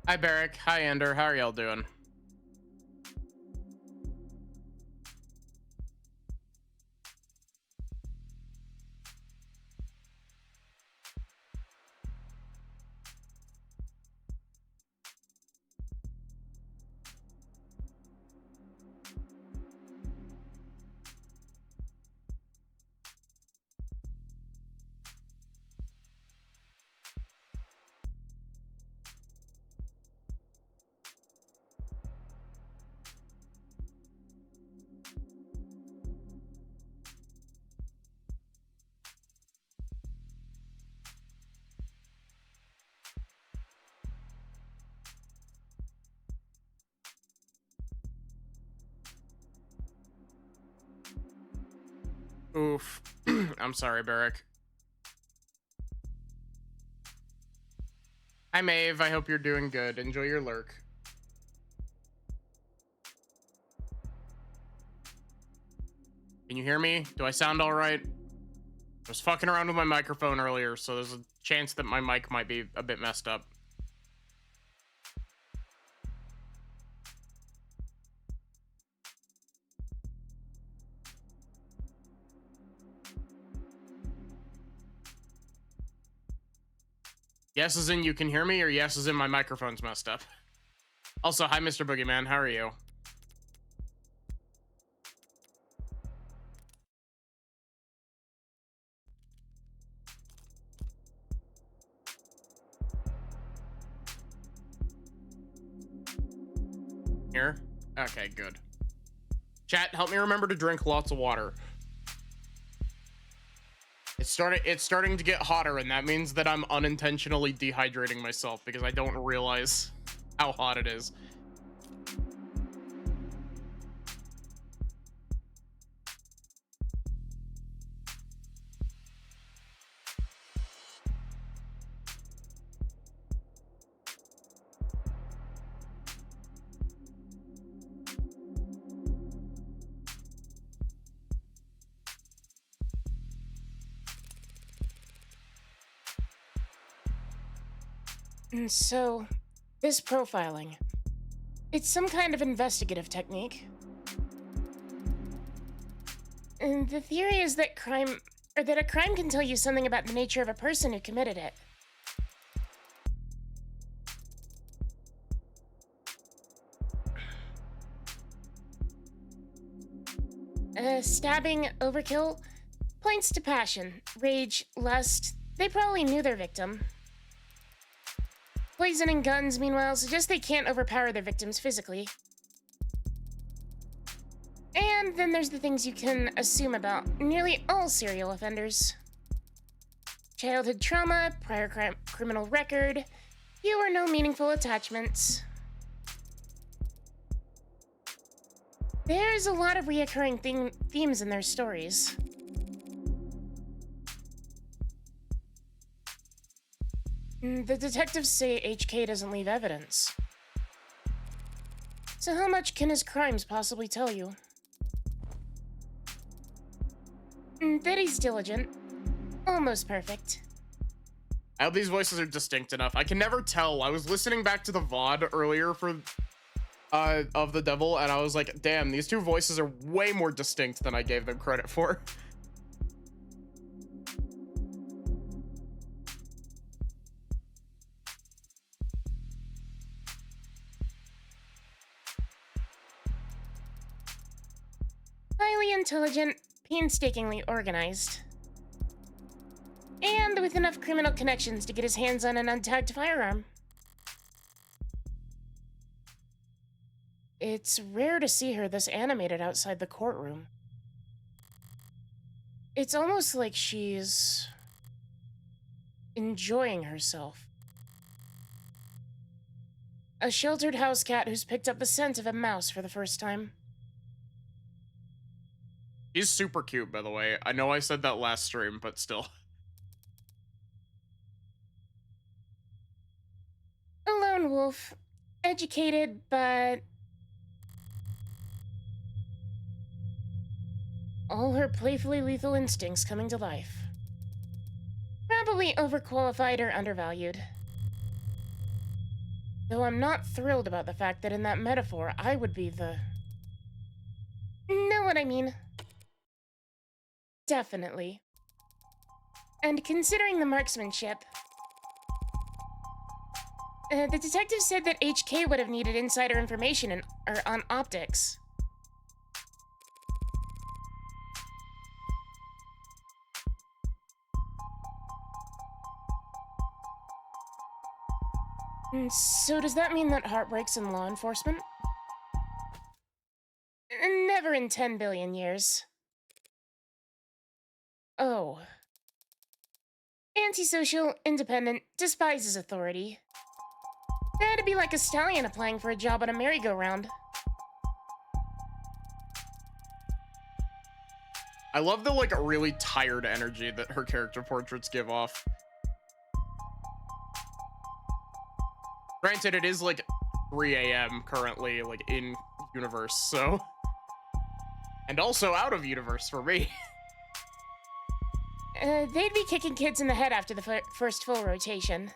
Hi, Barrick. Hi, Ender. How are y'all doing? Oof. I'm sorry, Barrick. Hi, Maeve. I hope you're doing good. Enjoy your lurk. Can you hear me? Do I sound all right? I was fucking around with my microphone earlier, so there's a chance that my mic might be a bit messed up. Yes as in you can hear me, or yes as in my microphone's messed up? Also, hi, Mr. Boogeyman. How are you? Here? Okay, good. Chat, help me remember to drink lots of water. It's starting to get hotter, and that means that I'm unintentionally dehydrating myself because I don't realize how hot it is. So, this profiling, it's some kind of investigative technique. And the theory is that a crime can tell you something about the nature of a person who committed it. Stabbing, overkill, points to passion, rage, lust. They probably knew their victim. Poison and guns, meanwhile, suggest they can't overpower their victims physically. And then there's the things you can assume about nearly all serial offenders: childhood trauma, prior criminal record, few or no meaningful attachments. There's a lot of reoccurring themes in their stories. The detectives say HK doesn't leave evidence. So how much can his crimes possibly tell you? That he's diligent. Almost perfect. I hope these voices are distinct enough. I can never tell. I was listening back to the VOD earlier for of the devil, and I was like, damn, these two voices are way more distinct than I gave them credit for. Highly intelligent, painstakingly organized. And with enough criminal connections to get his hands on an untagged firearm. It's rare to see her this animated outside the courtroom. It's almost like she's enjoying herself. A sheltered house cat who's picked up the scent of a mouse for the first time. He's super cute, by the way. I know I said that last stream, but still. A lone wolf. Educated, but all her playfully lethal instincts coming to life. Probably overqualified or undervalued. Though I'm not thrilled about the fact that in that metaphor, I would be the... Know what I mean? Definitely. And considering the marksmanship, the detective said that HK would have needed insider information on optics. So does that mean that Heartbreak's in law enforcement? Never in 10 billion years. Oh. Antisocial, independent, despises authority. That'd be like a stallion applying for a job on a merry-go-round. I love the, like, really tired energy that her character portraits give off. Granted, it is, like, 3 a.m. currently, like, in universe, so... And also out of universe for me. They'd be kicking kids in the head after the first full rotation.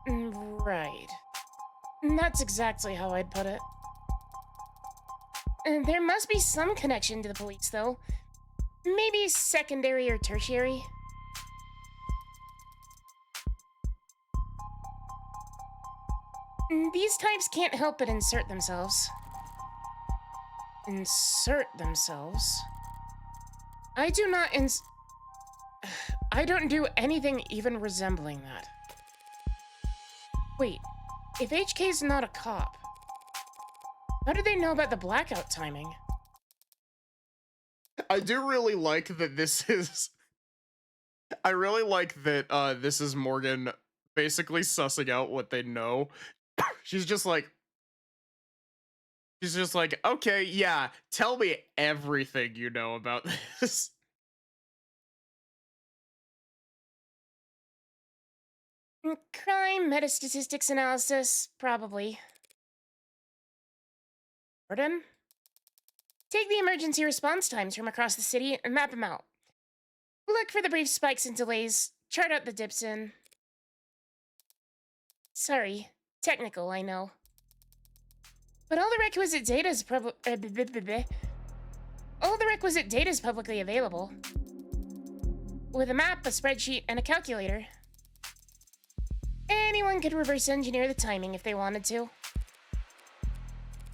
Right. That's exactly how I'd put it. There must be some connection to the police, though. Maybe secondary or tertiary. These types can't help but insert themselves. Insert themselves? I do not I don't do anything even resembling that. Wait, if HK's not a cop, how do they know about the blackout timing? I do really like that this is... I really like that this is Morgan basically sussing out what they know. She's just like, okay, yeah, tell me everything you know about this. Crime, metastatistics analysis, probably. Gordon? Take the emergency response times from across the city and map them out. Look for the brief spikes and delays, chart out the dips in. Sorry, technical, I know. But all the requisite data is publicly available. With a map, a spreadsheet, and a calculator. Anyone could reverse engineer the timing if they wanted to.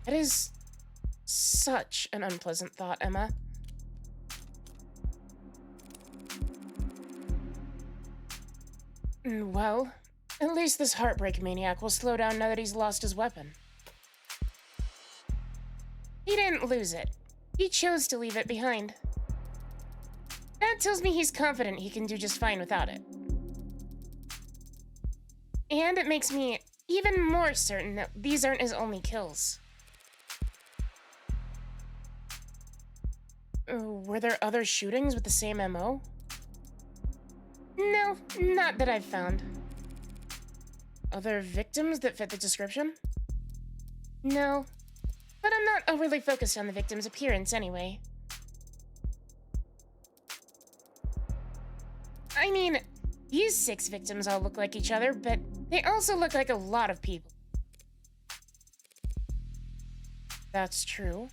That is such an unpleasant thought, Emma. Well, at least this heartbreak maniac will slow down now that he's lost his weapon. He didn't lose it. He chose to leave it behind. That tells me he's confident he can do just fine without it. And it makes me even more certain that these aren't his only kills. Were there other shootings with the same MO? No, not that I've found. Other victims that fit the description? No, but I'm not overly focused on the victim's appearance anyway. I mean, these 6 victims all look like each other, but they also look like a lot of people. That's true.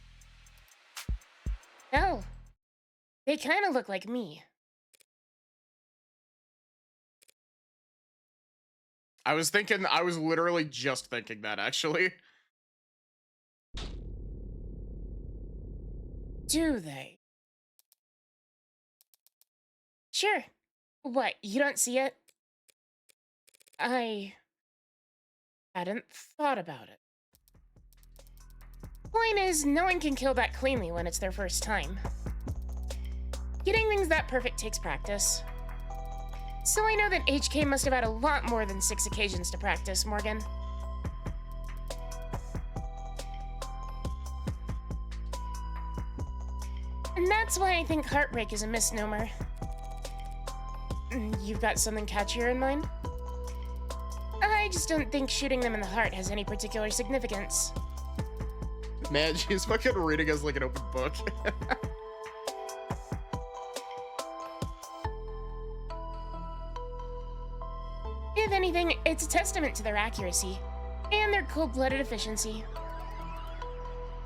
Hell, they kind of look like me. I was literally just thinking that, actually. Do they? Sure. What, you don't see it? I hadn't thought about it. Point is, no one can kill that cleanly when it's their first time. Getting things that perfect takes practice. So I know that HK must have had a lot more than 6 occasions to practice, Morgan. And that's why I think heartbreak is a misnomer. You've got something catchier in mind? I just don't think shooting them in the heart has any particular significance. Man, she's fucking reading us like an open book. If anything, it's a testament to their accuracy and their cold-blooded efficiency.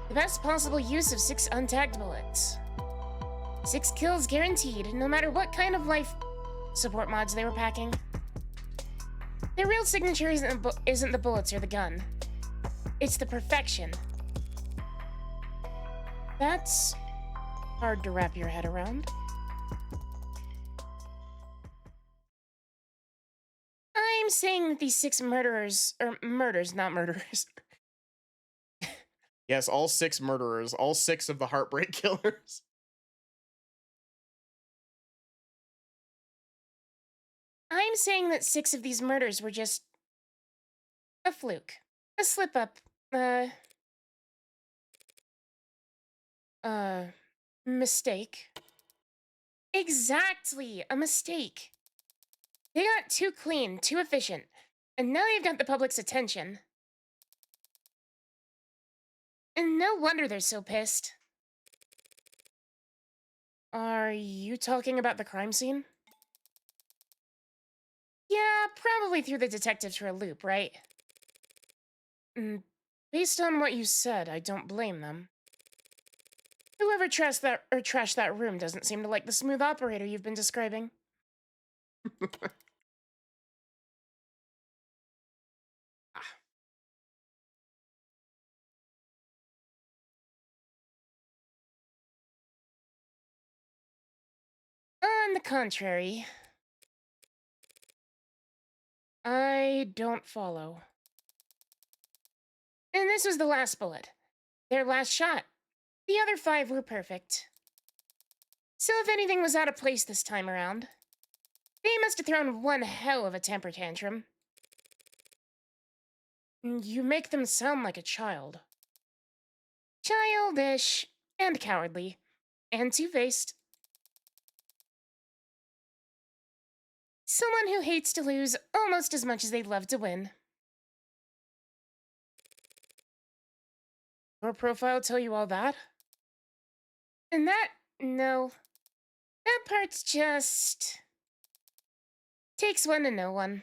The best possible use of 6 untagged bullets. 6 kills guaranteed, no matter what kind of life support mods they were packing. Their real signature isn't the bullets or the gun. It's the perfection. That's hard to wrap your head around. I'm saying that these 6 murderers, or murders, not murderers. Yes, all 6 murderers, all 6 of the Heartbreak Killers. I'm saying that 6 of these murders were just a fluke, a slip up, mistake. Exactly, a mistake. They got too clean, too efficient, and now they've got the public's attention. And no wonder they're so pissed. Are you talking about the crime scene? Yeah, probably threw the detectives for a loop, right? Based on what you said, I don't blame them. Whoever trashed that room doesn't seem to like the smooth operator you've been describing. On the contrary, I don't follow. And this was the last bullet. Their last shot. The other 5 were perfect. So if anything was out of place this time around, they must have thrown one hell of a temper tantrum. You make them sound like a child. Childish, and cowardly, and two-faced. Someone who hates to lose almost as much as they'd love to win. Your profile tell you all that? And that, no. That part's just... takes one to know one.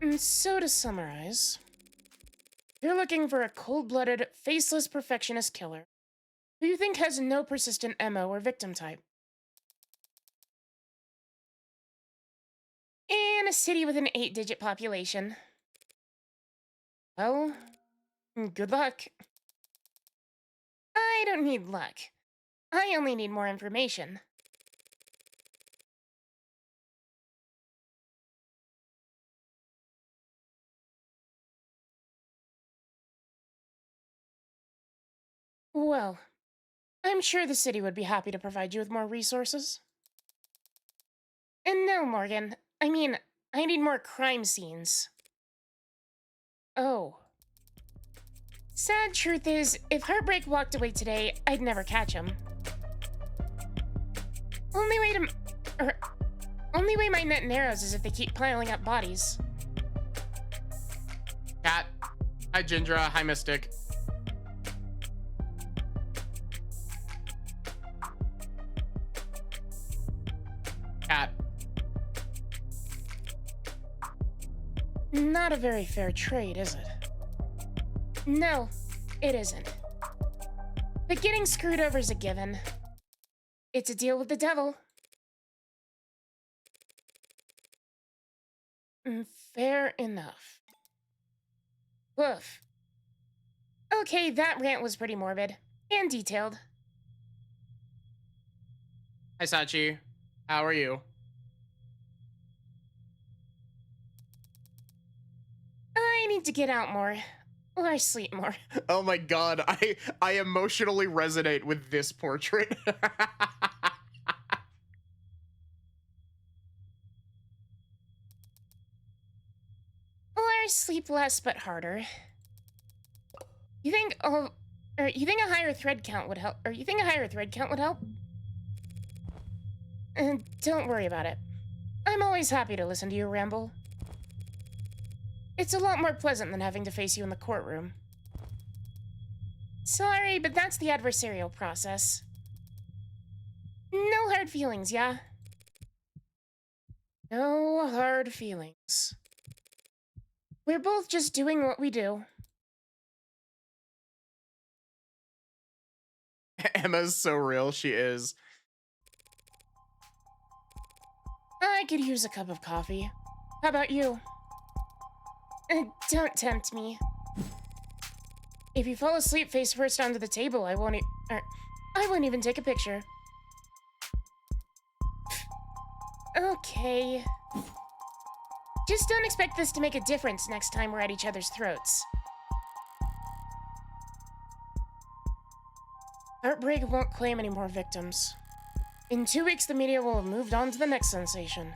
And so to summarize, you're looking for a cold-blooded, faceless perfectionist killer who you think has no persistent MO or victim type. In a city with an 8-digit population. Well, good luck. I don't need luck. I only need more information. Well, I'm sure the city would be happy to provide you with more resources. And no, Morgan. I mean, I need more crime scenes. Oh. Sad truth is, if Heartbreak walked away today, I'd never catch him. Only way my net narrows is if they keep piling up bodies. Cat. Hi, Jindra. Hi, Mystic. Cat. Not a very fair trade, is it? No, it isn't. But getting screwed over is a given. It's a deal with the devil. Fair enough. Woof. Okay, that rant was pretty morbid. And detailed. Hi, Sachi. How are you? I need to get out more. Or sleep more. Oh my god, I emotionally resonate with this portrait. Or sleep less but harder. You think a higher thread count would help? Or you think a higher thread count would help? Don't worry about it. I'm always happy to listen to you ramble. It's a lot more pleasant than having to face you in the courtroom. Sorry, but that's the adversarial process. No hard feelings, yeah? No hard feelings. We're both just doing what we do. Emma's so real, she is. I could use a cup of coffee. How about you? Don't tempt me. If you fall asleep face first onto the table, I won't even take a picture. Okay. Just don't expect this to make a difference next time we're at each other's throats. Heartbreak won't claim any more victims. In 2 weeks, the media will have moved on to the next sensation.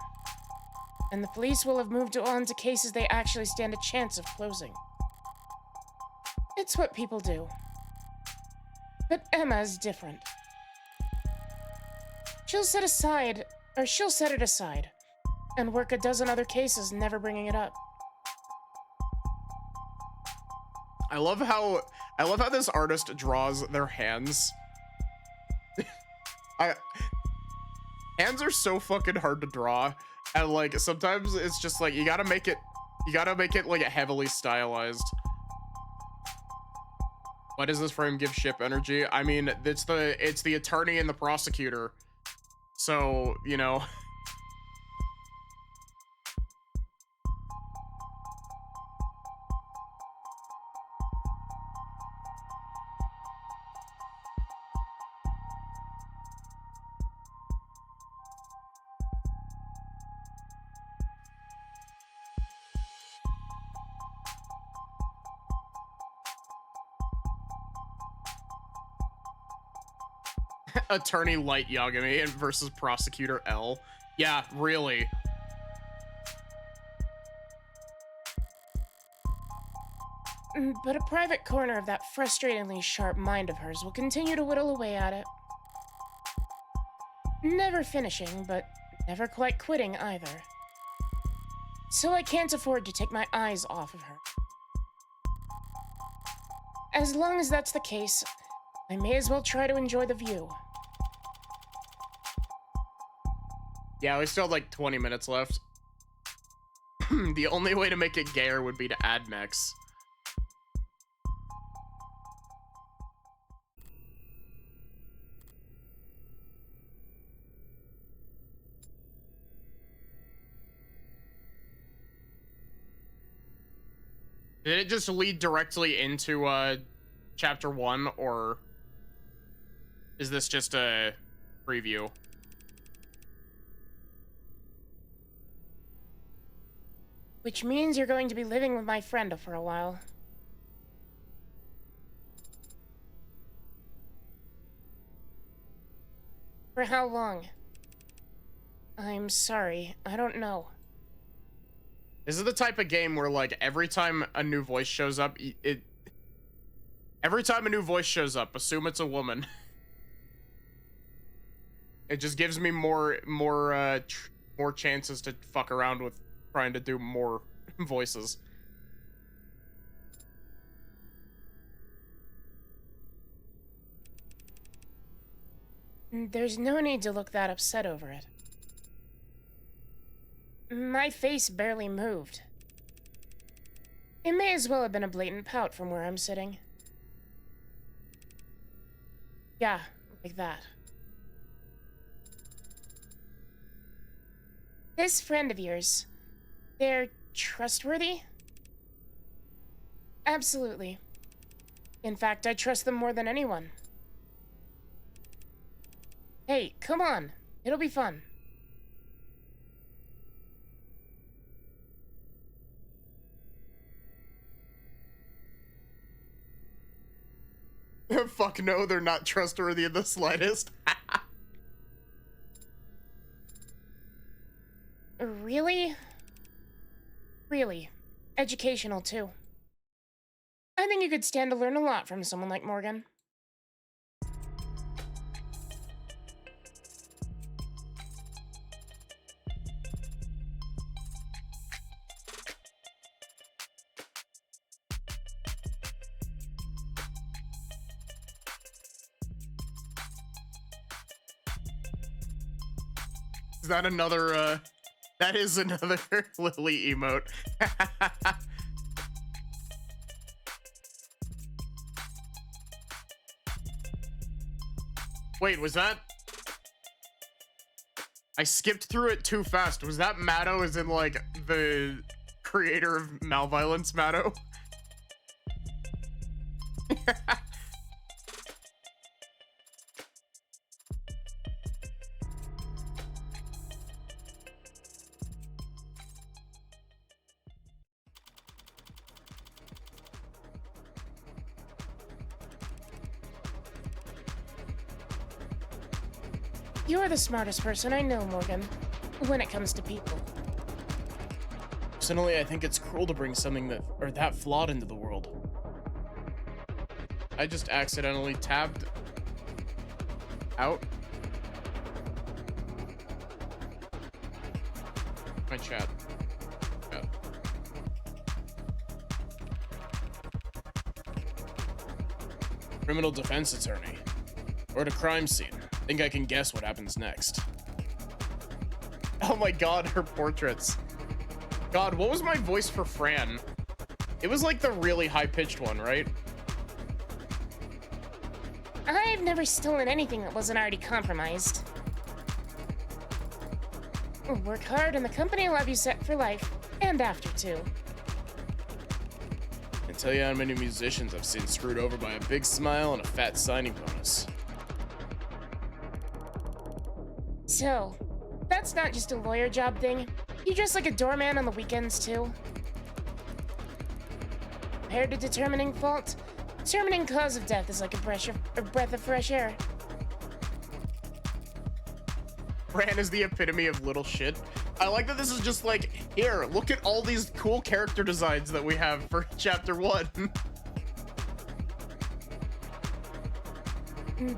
And the police will have moved on to cases they actually stand a chance of closing. It's what people do. But Emma's different. She'll set it aside, and work a dozen other cases, never bringing it up. I love how this artist draws their hands. Hands are so fucking hard to draw, and like sometimes it's just like you gotta make it like heavily stylized. Why does this frame give ship energy? I mean, it's the attorney and the prosecutor, so you know. Attorney Light Yagami versus Prosecutor L. Yeah, really. But a private corner of that frustratingly sharp mind of hers will continue to whittle away at it. Never finishing, but never quite quitting either. So I can't afford to take my eyes off of her. As long as that's the case, I may as well try to enjoy the view. Yeah, we still have like 20 minutes left. The only way to make it gayer would be to add mechs. Did it just lead directly into chapter 1, or is this just a preview? Which means you're going to be living with my friend for a while. For how long? I'm sorry, I don't know. This is the type of game where, like, every time a new voice shows up, assume it's a woman. It just gives me more chances to fuck around with trying to do more voices. There's no need to look that upset over it. My face barely moved. It may as well have been a blatant pout from where I'm sitting. Yeah, like that. This friend of yours, they're trustworthy? Absolutely. In fact, I trust them more than anyone. Hey, come on. It'll be fun. Fuck no, they're not trustworthy in the slightest. Really? Really. Educational, too. I think you could stand to learn a lot from someone like Morgan. Is that another That is another Lily emote. Wait, was that? I skipped through it too fast. Was that Matto as in like the creator of Malviolence Matto? You're the smartest person I know, Morgan, when it comes to people. Personally, I think it's cruel to bring something that flawed into the world. I just accidentally tabbed out my chat. Criminal defense attorney. Or at a crime scene. Think I can guess what happens next. Oh my god, her portraits. God, what was my voice for Fran? It was like the really high-pitched one, right? I've never stolen anything that wasn't already compromised. Work hard and the company will have you set for life, and after too. I tell you how many musicians I've seen screwed over by a big smile and a fat signing bonus. So, that's not just a lawyer job thing. You dress like a doorman on the weekends too. Compared to determining fault, determining cause of death is like a breath of fresh air. Fran is the epitome of little shit. I like that this is just like, here, look at all these cool character designs that we have for chapter 1.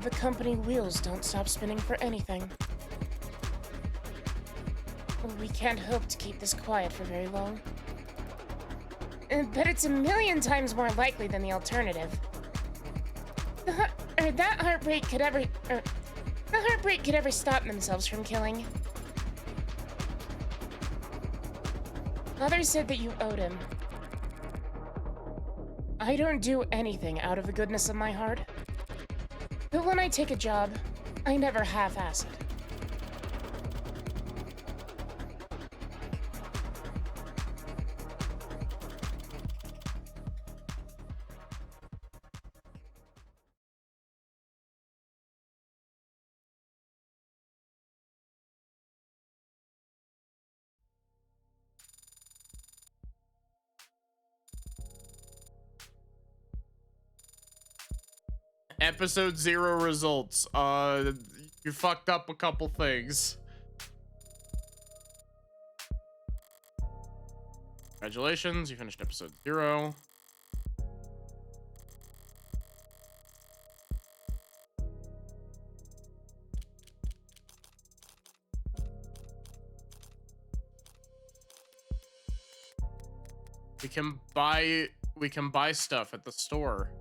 The company wheels don't stop spinning for anything. We can't hope to keep this quiet for very long. But it's a million times more likely than the alternative. The heartbreak could ever stop themselves from killing. Father said that you owed him. I don't do anything out of the goodness of my heart. But when I take a job, I never half-ass it. Episode 0 results. You fucked up a couple things. Congratulations, you finished episode 0. We can buy stuff at the store.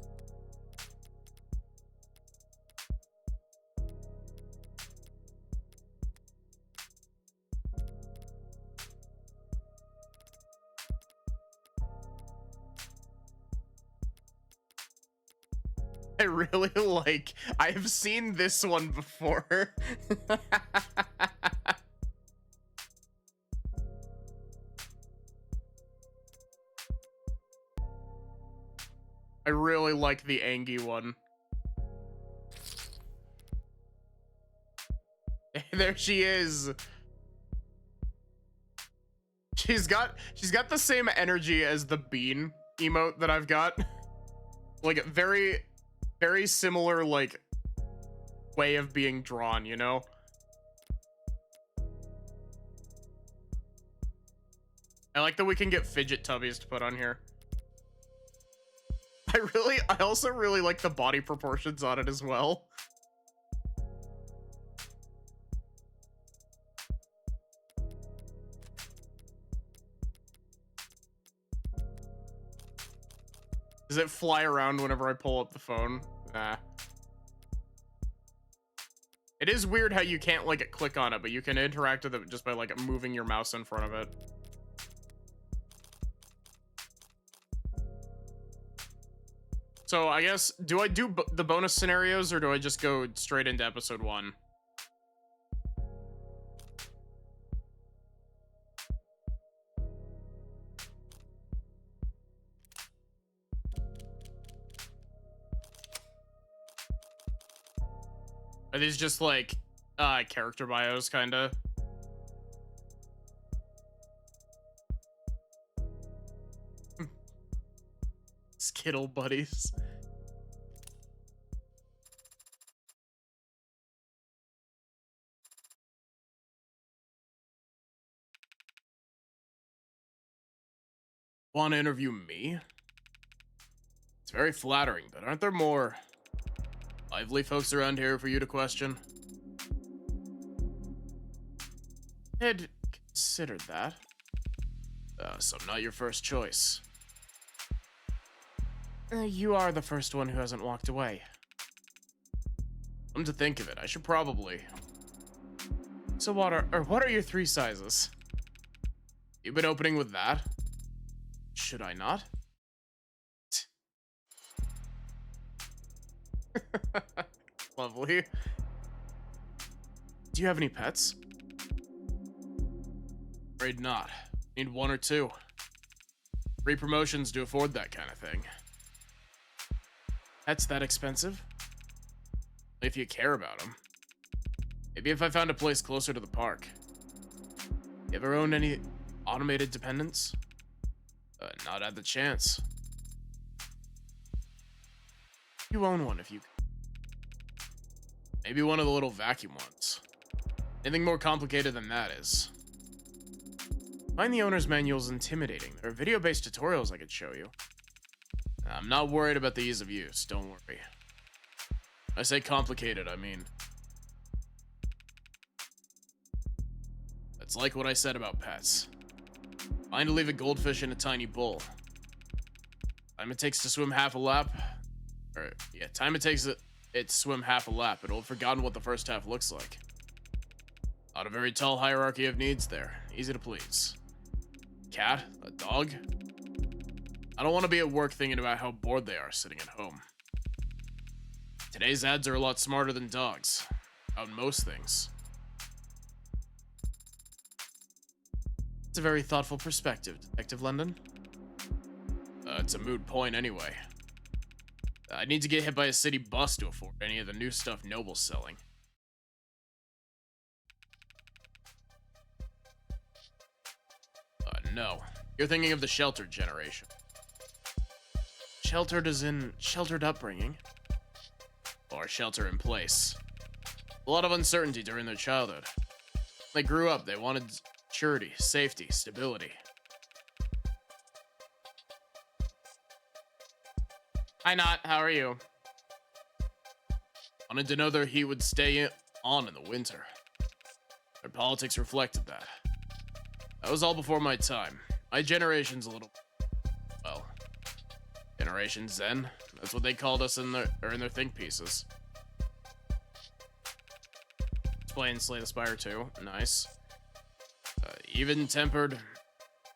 I really like, I've seen this one before. I really like the Angie one. There she is. She's got the same energy as the bean emote that I've got. Like very similar like way of being drawn, you know? I like that we can get fidget tubbies to put on here. I also really like the body proportions on it as well. Does it fly around whenever I pull up the phone? Nah. It is weird how you can't like click on it, but you can interact with it just by like moving your mouse in front of it. So I guess, do I do the bonus scenarios or do I just go straight into episode 1? Are these just like character bios kinda? Skittle buddies. Want to interview me? It's very flattering, but aren't there more lively folks around here for you to question? Had considered that. So I'm not your first choice. You are the first one who hasn't walked away. Come to think of it, I should probably. So what are your 3 sizes? You've been opening with that? Should I not? Lovely. Do you have any pets? Afraid not. Need 1 or 2. Free promotions to afford that kind of thing. Pets that expensive? If you care about them. Maybe if I found a place closer to the park. You ever owned any automated dependents? Not had the chance. You own one if you... Maybe one of the little vacuum ones. Anything more complicated than that is. Find the owner's manuals intimidating. There are video-based tutorials I could show you. I'm not worried about the ease of use, don't worry. I say complicated, I mean... It's like what I said about pets. Fine to leave a goldfish in a tiny bowl. Time it takes to swim half a lap... time it takes it to swim half a lap, it'll have forgotten what the first half looks like. Not a very tall hierarchy of needs there. Easy to please. Cat? A dog? I don't want to be at work thinking about how bored they are sitting at home. Today's ads are a lot smarter than dogs. About most things. It's a very thoughtful perspective, Detective London. It's a moot point anyway. I need to get hit by a city bus to afford any of the new stuff Noble's selling. No. You're thinking of the sheltered generation. Sheltered as in sheltered upbringing? Or shelter in place. A lot of uncertainty during their childhood. When they grew up, they wanted security, safety, stability. Hi, Not. How are you? Wanted to know their heat would stay on in the winter. Their politics reflected that. That was all before my time. My generation's a little... well... Generation Zen? That's what they called us in their think pieces. Playing Slay the Spire 2. Nice. Even-tempered,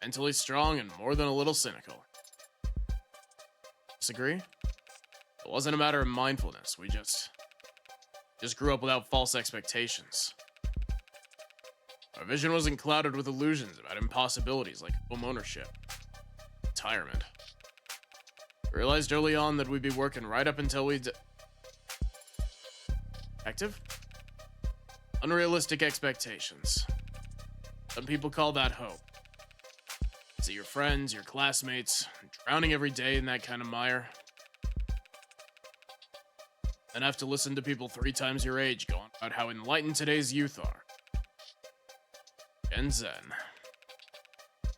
mentally strong, and more than a little cynical. Disagree? It wasn't a matter of mindfulness. We just grew up without false expectations. Our vision wasn't clouded with illusions about impossibilities like home ownership, retirement. We realized early on that we'd be working right up until we Active? Unrealistic expectations. Some people call that hope. See your friends, your classmates, drowning every day in that kind of mire. Then have to listen to people 3 times your age go on about how enlightened today's youth are. Gen Zen.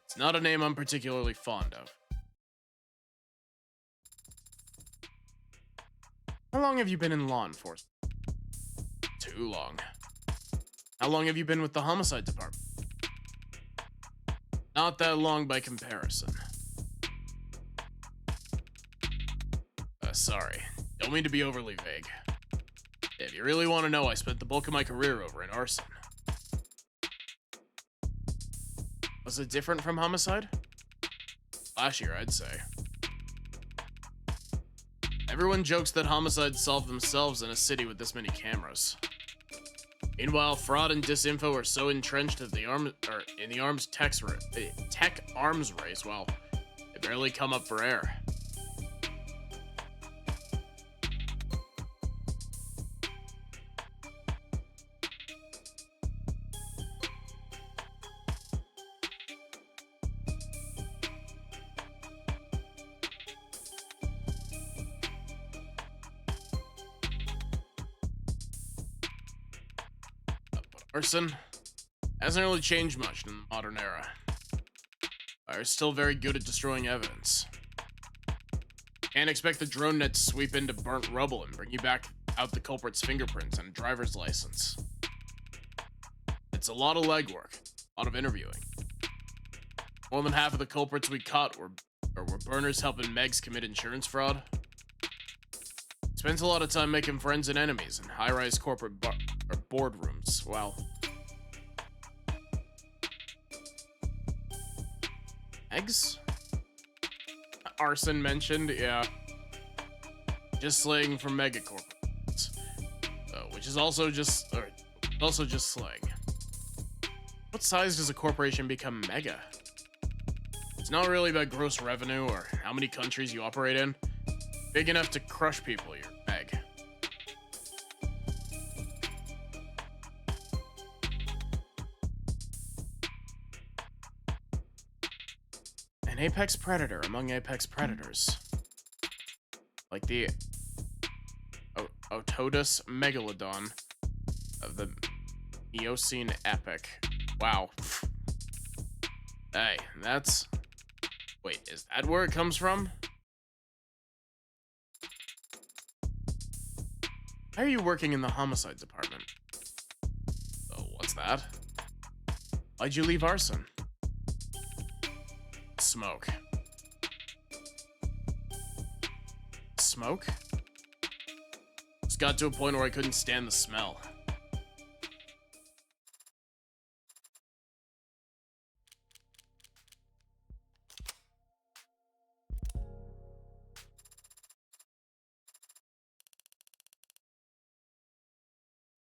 It's not a name I'm particularly fond of. How long have you been in law enforcement? Too long. How long have you been with the homicide department? Not that long by comparison. Sorry. Don't mean to be overly vague. If you really want to know, I spent the bulk of my career over in arson. Was it different from homicide? Flashier, I'd say. Everyone jokes that homicides solve themselves in a city with this many cameras. Meanwhile, fraud and disinfo are so entrenched that in the tech arms race, well, they barely come up for air. Arson hasn't really changed much in the modern era. Are still very good at destroying evidence. Can't expect the drone net to sweep into burnt rubble and bring you back out the culprit's fingerprints and a driver's license. It's a lot of legwork, a lot of interviewing. More than half of the culprits we caught were burners helping Megs commit insurance fraud. Spends a lot of time making friends and enemies in high-rise corporate boardrooms. Well, eggs? Arson mentioned, yeah. Just slang from megacorps, which is also just slang. What size does a corporation become mega? It's not really about gross revenue or how many countries you operate in. Big enough to crush people, you're meg. An apex predator among apex predators. Like the Otodus megalodon of the Eocene epoch. Wow. Hey, that's... Wait, is that where it comes from? Why are you working in the homicide department? Oh, what's that? Why'd you leave arson? Smoke. Smoke? Just got to a point where I couldn't stand the smell.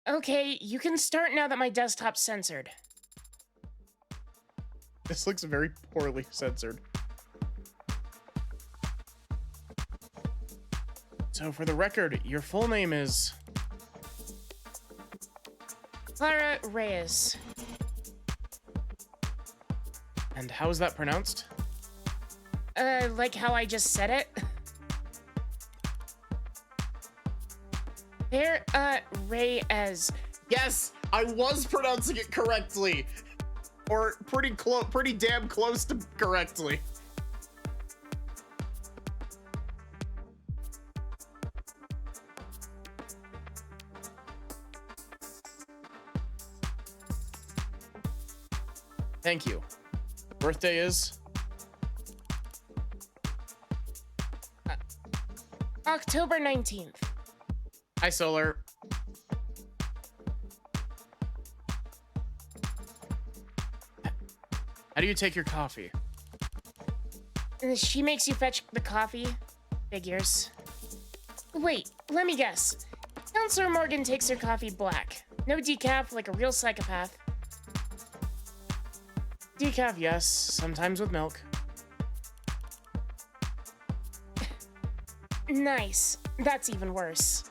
Okay, you can start now that my desktop's censored. This looks very poorly censored. So for the record, your full name is... Clara Reyes. And how is that pronounced? Like how I just said it? Reyes. Yes, I was pronouncing it correctly. Or pretty damn close to correctly. Thank you. Birthday is? October 19th. Hi, Solar. How do you take your coffee? She makes you fetch the coffee? Figures. Wait, let me guess. Counselor Morgan takes her coffee black. No decaf, like a real psychopath. Decaf, yes. Sometimes with milk. Nice. That's even worse.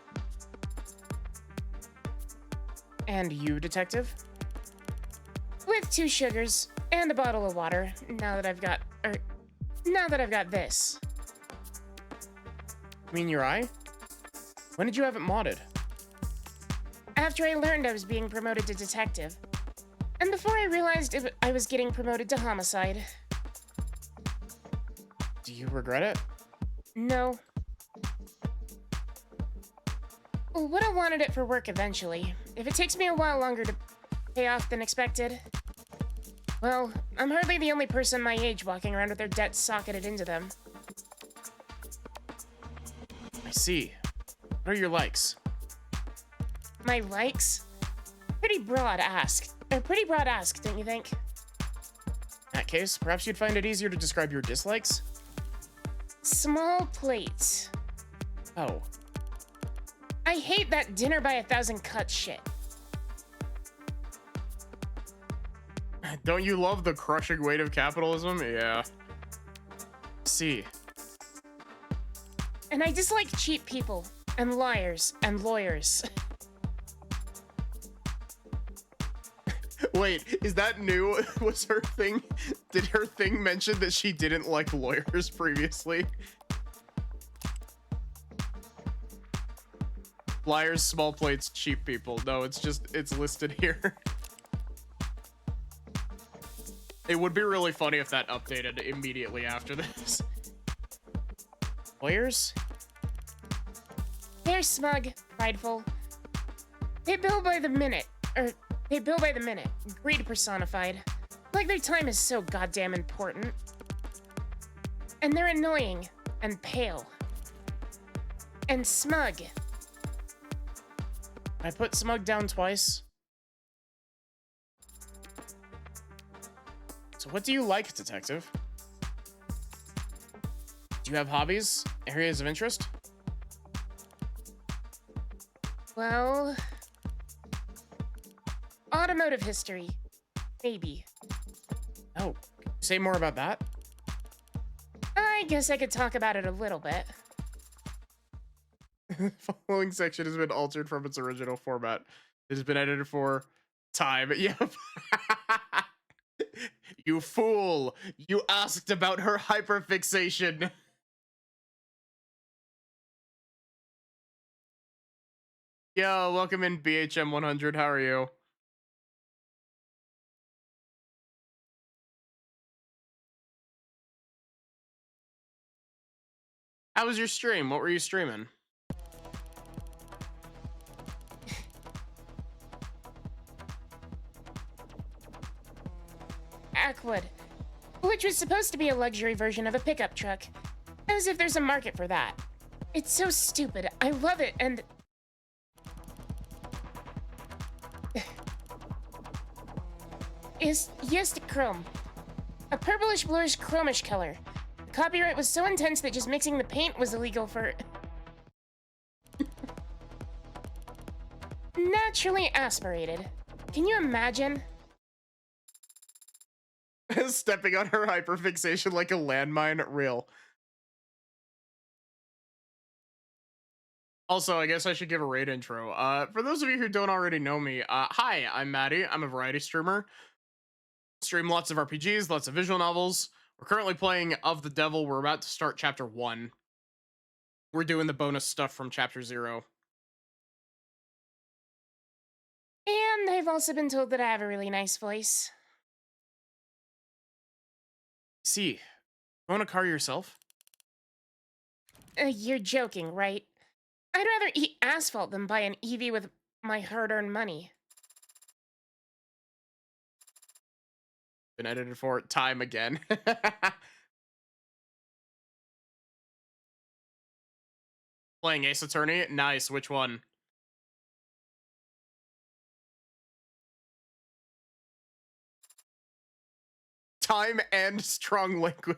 And you, detective? With 2 sugars and a bottle of water. Now that I've got this. You mean your eye? When did you have it modded? After I learned I was being promoted to detective. And before I realized I was getting promoted to homicide. Do you regret it? No. Would have wanted it for work eventually. If it takes me a while longer to pay off than expected. Well, I'm hardly the only person my age walking around with their debts socketed into them. I see. What are your likes? My likes? Pretty broad ask. Pretty broad ask, don't you think? In that case, perhaps you'd find it easier to describe your dislikes? Small plates. Oh. I hate that dinner by 1,000 cuts shit. Don't you love the crushing weight of capitalism? Yeah. See. And I dislike cheap people, and liars, and lawyers. Wait, is that new? Was her thing? Did her thing mention that she didn't like lawyers previously? Liars, small plates, cheap people. No, it's listed here. It would be really funny if that updated immediately after this. Lawyers? They're smug, prideful. They bill by the minute, greed personified. Like their time is so goddamn important. And they're annoying, and pale. And smug. I put smug down twice. So what do you like, detective? Do you have hobbies? Areas of interest? Well... automotive history. Maybe. Oh, say more about that? I guess I could talk about it a little bit. The following section has been altered from its original format. It has been edited for time. Yep. You fool! You asked about her hyperfixation. Yo, welcome in BHM 100. How are you? How was your stream? What were you streaming? Ackwood, which was supposed to be a luxury version of a pickup truck. As if there's a market for that. It's so stupid. I love it, and... is just chrome. A purplish bluish chromish color. The copyright was so intense that just mixing the paint was illegal for... naturally aspirated. Can you imagine? Stepping on her hyperfixation like a landmine. Real. Also, I guess I should give a raid intro. For those of you who don't already know me, hi, I'm Maddie. I'm a variety streamer. Stream lots of RPGs, lots of visual novels. We're currently playing Of the Devil. We're about to start chapter 1. We're doing the bonus stuff from chapter 0. And I've also been told that I have a really nice voice. See, you own a car yourself? You're joking, right? I'd rather eat asphalt than buy an EV with my hard-earned money. Been edited for time again. Playing Ace Attorney? Nice, which one? Time and strong language.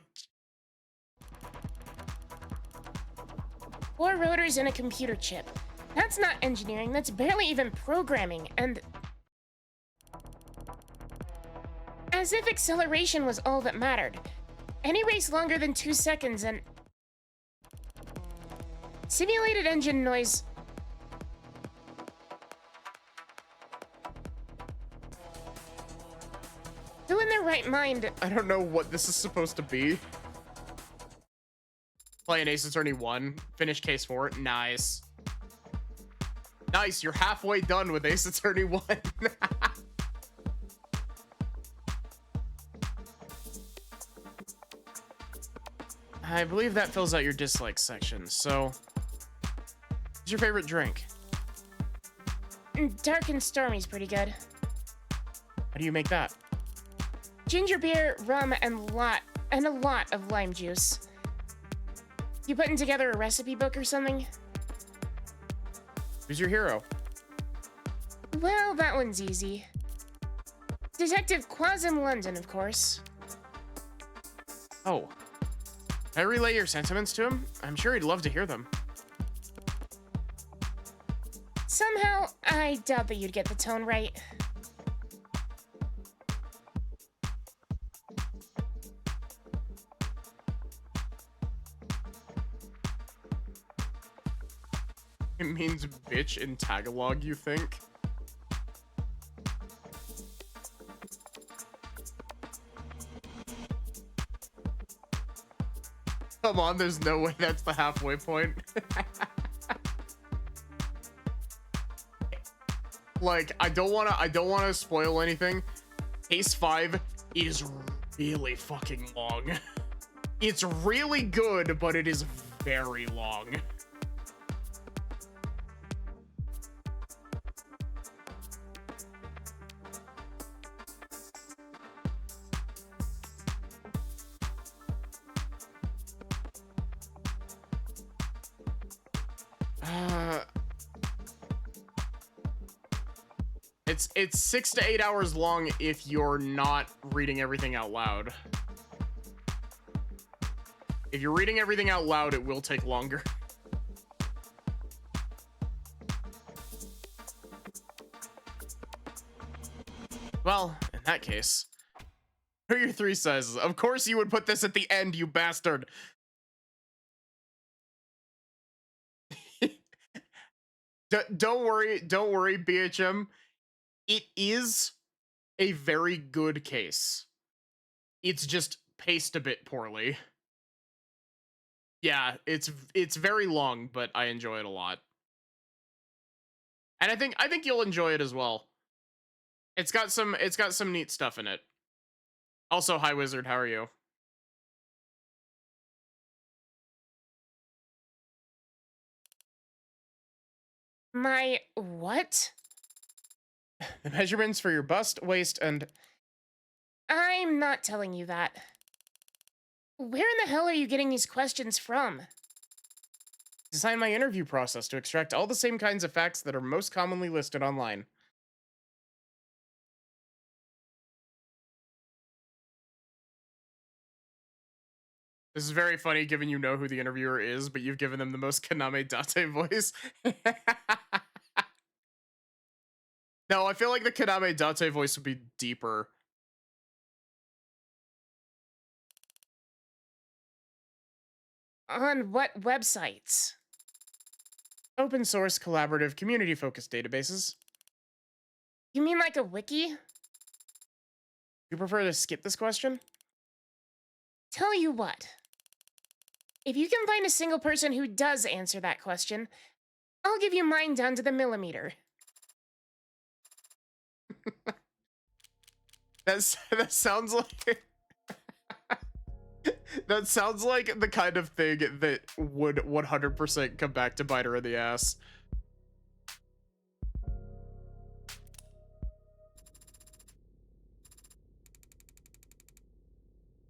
4 rotors and a computer chip. That's not engineering, that's barely even programming, and... as if acceleration was all that mattered. Any race longer than 2 seconds and... simulated engine noise... who in their right mind... I don't know what this is supposed to be. Playing Ace Attorney 1. Finish case 4. Nice. Nice, you're halfway done with Ace Attorney 1. I believe that fills out your dislikes section, so... what's your favorite drink? Dark and Stormy's pretty good. How do you make that? Ginger beer, rum, and a lot of lime juice. You putting together a recipe book or something? Who's your hero? Well, that one's easy. Detective Quasim London, of course. Oh. Can I relay your sentiments to him? I'm sure he'd love to hear them. Somehow, I doubt that you'd get the tone right. It means bitch in Tagalog, you think? Come on, there's no way that's the halfway point. Like, I don't wanna spoil anything. Case 5 is really fucking long. It's really good, but it is very long. It's 6 to 8 hours long if you're not reading everything out loud. If you're reading everything out loud, it will take longer. Well, in that case, here are your 3 sizes. Of course you would put this at the end, you bastard. Don't worry, BHM. It is a very good case. It's just paced a bit poorly. Yeah, it's very long, but I enjoy it a lot. And I think you'll enjoy it as well. It's got some neat stuff in it. Also, hi Wizard, how are you? My what? The measurements for your bust, waist, and... I'm not telling you that. Where in the hell are you getting these questions from? Design my interview process to extract all the same kinds of facts that are most commonly listed online. This is very funny given you know who the interviewer is, but you've given them the most Kaname Date voice. No, I feel like the Kaname Date voice would be deeper. On what websites? Open source, collaborative, community-focused databases. You mean like a wiki? You prefer to skip this question? Tell you what. If you can find a single person who does answer that question, I'll give you mine down to the millimeter. That sounds like... That sounds like the kind of thing that would 100% come back to bite her in the ass.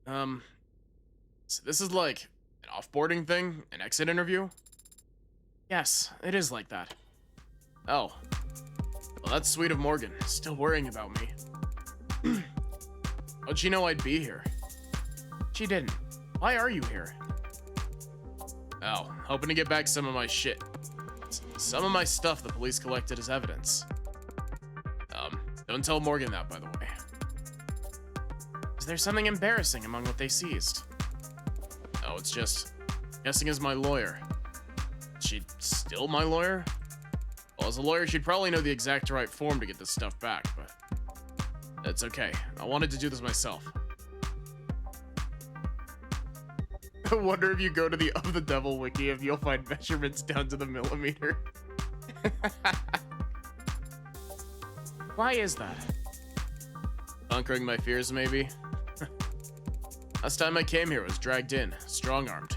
So this is like an offboarding thing, an exit interview? Yes, it is like that. Oh. Well, that's sweet of Morgan, still worrying about me. How'd she know I'd be here? She didn't. Why are you here? Oh, hoping to get back some of my shit. Some of my stuff the police collected as evidence. Don't tell Morgan that, by the way. Is there something embarrassing among what they seized? Oh, it's just... guessing as my lawyer. She'd still my lawyer? Well, as a lawyer, she'd probably know the exact right form to get this stuff back, but... that's okay. I wanted to do this myself. I wonder if you go to the Of the Devil wiki if you'll find measurements down to the millimeter. Why is that? Conquering my fears, maybe? Last time I came here, I was dragged in, strong-armed.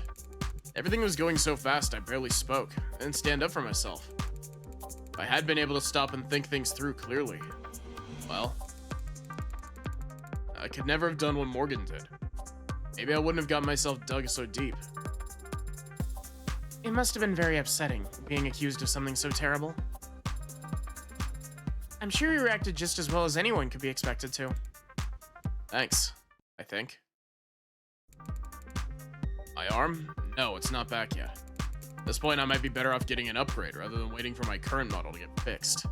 Everything was going so fast I barely spoke. I didn't stand up for myself. If I had been able to stop and think things through clearly, well, I could never have done what Morgan did. Maybe I wouldn't have gotten myself dug so deep. It must have been very upsetting, being accused of something so terrible. I'm sure you reacted just as well as anyone could be expected to. Thanks, I think. My arm? No, it's not back yet. At this point, I might be better off getting an upgrade rather than waiting for my current model to get fixed.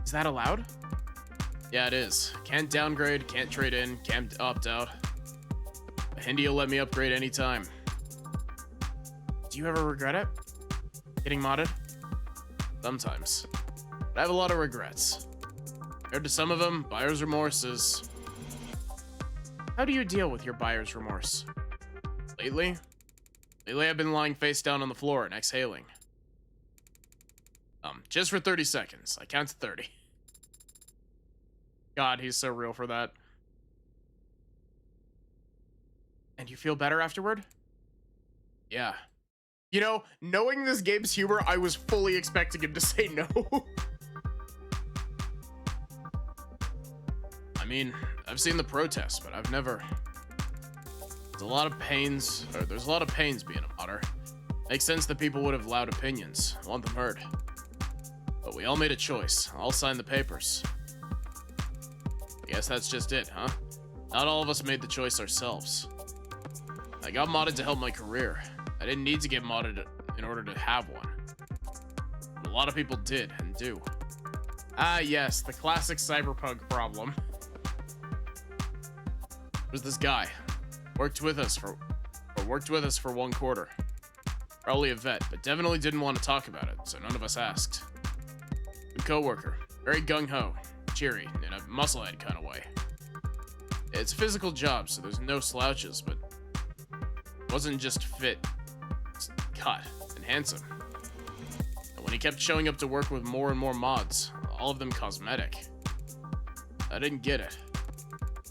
Is that allowed? Yeah, it is. Can't downgrade, can't trade in, can't opt out. Hindi will let me upgrade anytime. Do you ever regret it? Getting modded? Sometimes. But I have a lot of regrets. Compared to some of them, buyer's remorse is... How do you deal with your buyer's remorse? Lately? Lately I've been lying face down on the floor and exhaling. Just for 30 seconds. I count to 30. God, he's so real for that. And you feel better afterward? Yeah. You know, knowing this game's humor, I was fully expecting him to say no. I mean, I've seen the protests, but I've never... There's a lot of pains being a modder. Makes sense that people would have loud opinions, want them heard. But we all made a choice. I'll sign the papers. I guess that's just it, huh? Not all of us made the choice ourselves. I got modded to help my career. I didn't need to get modded in order to have one. But a lot of people did and do. Ah, yes, the classic cyberpunk problem. There's this guy. Worked with us for 1 quarter. Probably a vet, but definitely didn't want to talk about it, so none of us asked. Good coworker. Very gung-ho. Cheery, in a musclehead kind of way. It's a physical job, so there's no slouches, but wasn't just fit, it's cut, and handsome. And when he kept showing up to work with more and more mods, all of them cosmetic, I didn't get it.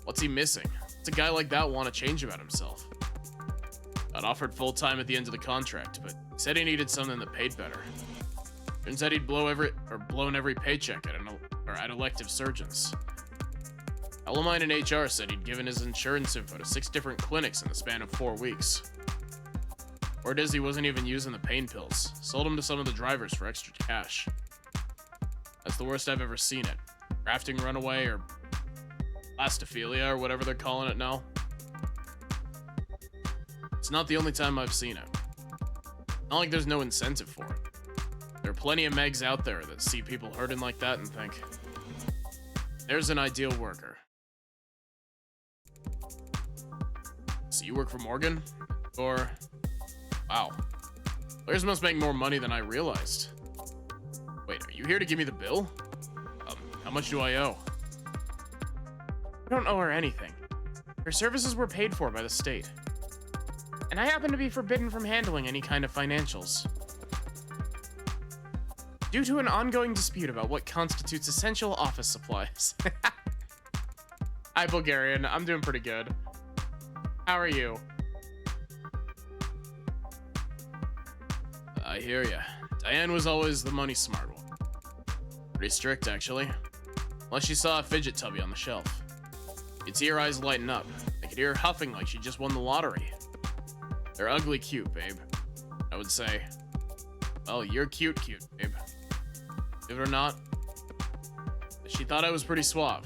What's he missing? What's a guy like that want to change about himself? Got offered full-time at the end of the contract, but he said he needed something that paid better. Turns out he'd blown every paycheck at elective surgeons. Elamine in HR said he'd given his insurance info to 6 different clinics in the span of 4 weeks. Word is he wasn't even using the pain pills. Sold them to some of the drivers for extra cash. That's the worst I've ever seen it. Grafting runaway or plastophilia or whatever they're calling it now. It's not the only time I've seen it. Not like there's no incentive for it. There are plenty of Megs out there that see people hurting like that and think, there's an ideal worker. So you work for Morgan? Or... Wow. Players must make more money than I realized. Wait, are you here to give me the bill? How much do I owe? I don't owe her anything. Her services were paid for by the state. And I happen to be forbidden from handling any kind of financials. Due to an ongoing dispute about what constitutes essential office supplies. Hi, Bulgarian. I'm doing pretty good. How are you? I hear ya. Diane was always the money-smart one. Pretty strict, actually. Unless she saw a fidget tubby on the shelf. You'd see her eyes lighten up. I could hear her huffing like she just won the lottery. They're ugly cute, babe. I would say, well, you're cute, babe. Believe it or not, she thought I was pretty suave.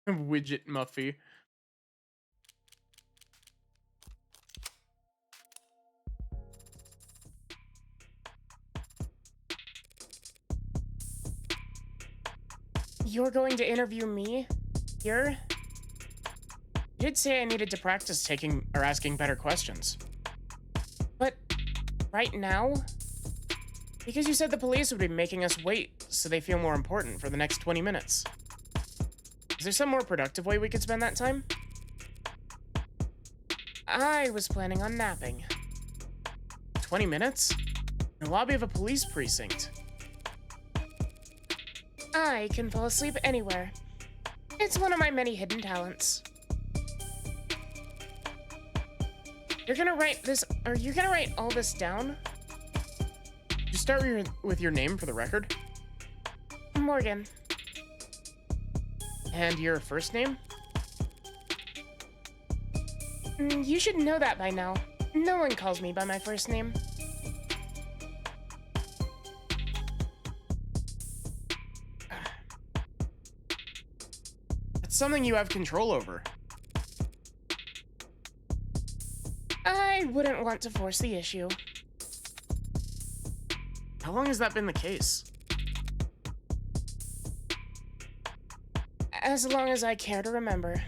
Widget Muffy. You're going to interview me? Here? You did say I needed to practice asking better questions. But right now? Because you said the police would be making us wait so they feel more important for the next 20 minutes. Is there some more productive way we could spend that time? I was planning on napping. 20 minutes? In the lobby of a police precinct. I can fall asleep anywhere. It's one of my many hidden talents. You're gonna write all this down? You start with your name for the record? Morgan. And your first name? You should know that by now. No one calls me by my first name. That's something you have control over. I wouldn't want to force the issue. How long has that been the case? As long as I care to remember.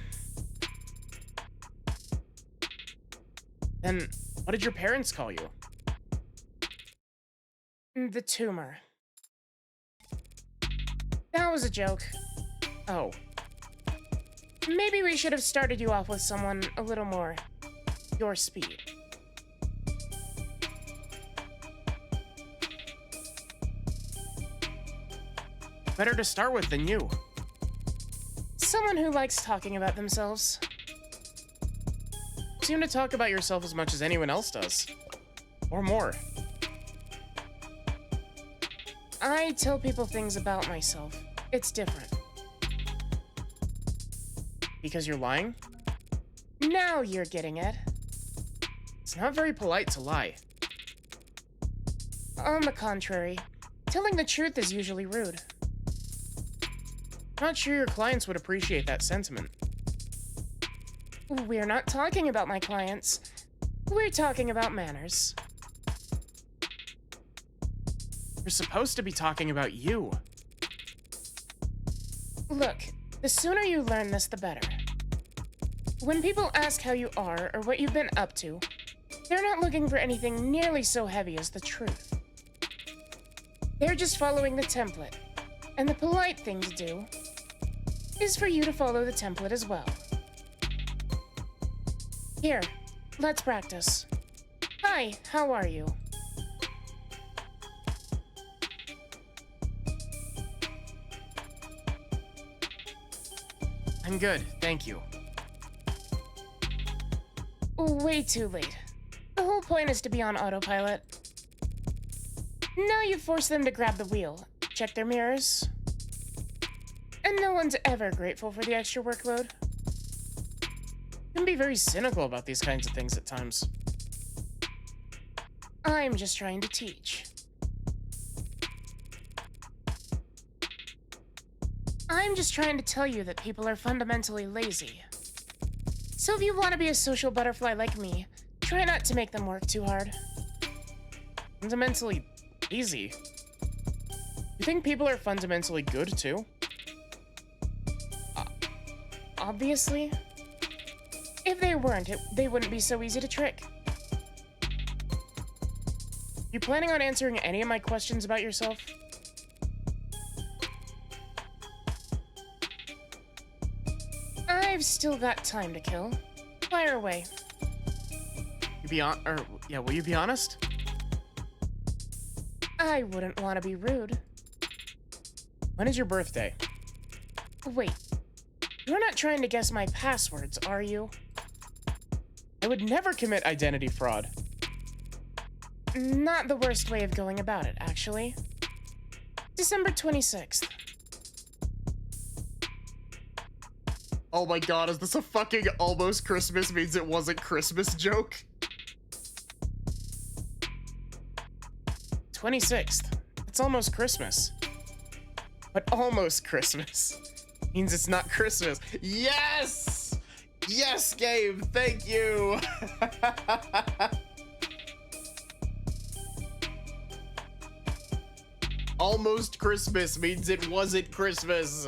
Then, what did your parents call you? The tumor. That was a joke. Oh, Maybe we should have started you off with someone a little more your speed. better to start with than you. Someone who likes talking about themselves. You seem to talk about yourself as much as anyone else does. Or more. I tell people things about myself. It's different. Because you're lying? Now you're getting it. It's not very polite to lie. On the contrary, telling the truth is usually rude. Not sure your clients would appreciate that sentiment. We're not talking about my clients. We're talking about manners. You're supposed to be talking about you. Look, the sooner you learn this, the better. When people ask how you are or what you've been up to, they're not looking for anything nearly so heavy as the truth. They're just following the template, and the polite thing to do is for you to follow the template as well. Here, let's practice. Hi, how are you? I'm good, thank you. Way too late. The whole point is to be on autopilot. Now you force them to grab the wheel, check their mirrors, and no one's ever grateful for the extra workload. You can be very cynical about these kinds of things at times. I'm just trying to teach. I'm just trying to tell you that people are fundamentally lazy. So if you want to be a social butterfly like me, try not to make them work too hard. Fundamentally easy. You think people are fundamentally good too? Obviously. If they weren't, they wouldn't be so easy to trick. You planning on answering any of my questions about yourself? I've still got time to kill. Fire away. Will you be honest? I wouldn't want to be rude. When is your birthday? Wait, you're not trying to guess my passwords, are you? I would never commit identity fraud. Not the worst way of going about it, actually. December 26th. Oh my god, is this a fucking almost Christmas means it wasn't Christmas joke? 26th. It's almost Christmas. But almost Christmas means it's not Christmas. Yes! Yes, Gabe, thank you! Almost Christmas means it wasn't Christmas.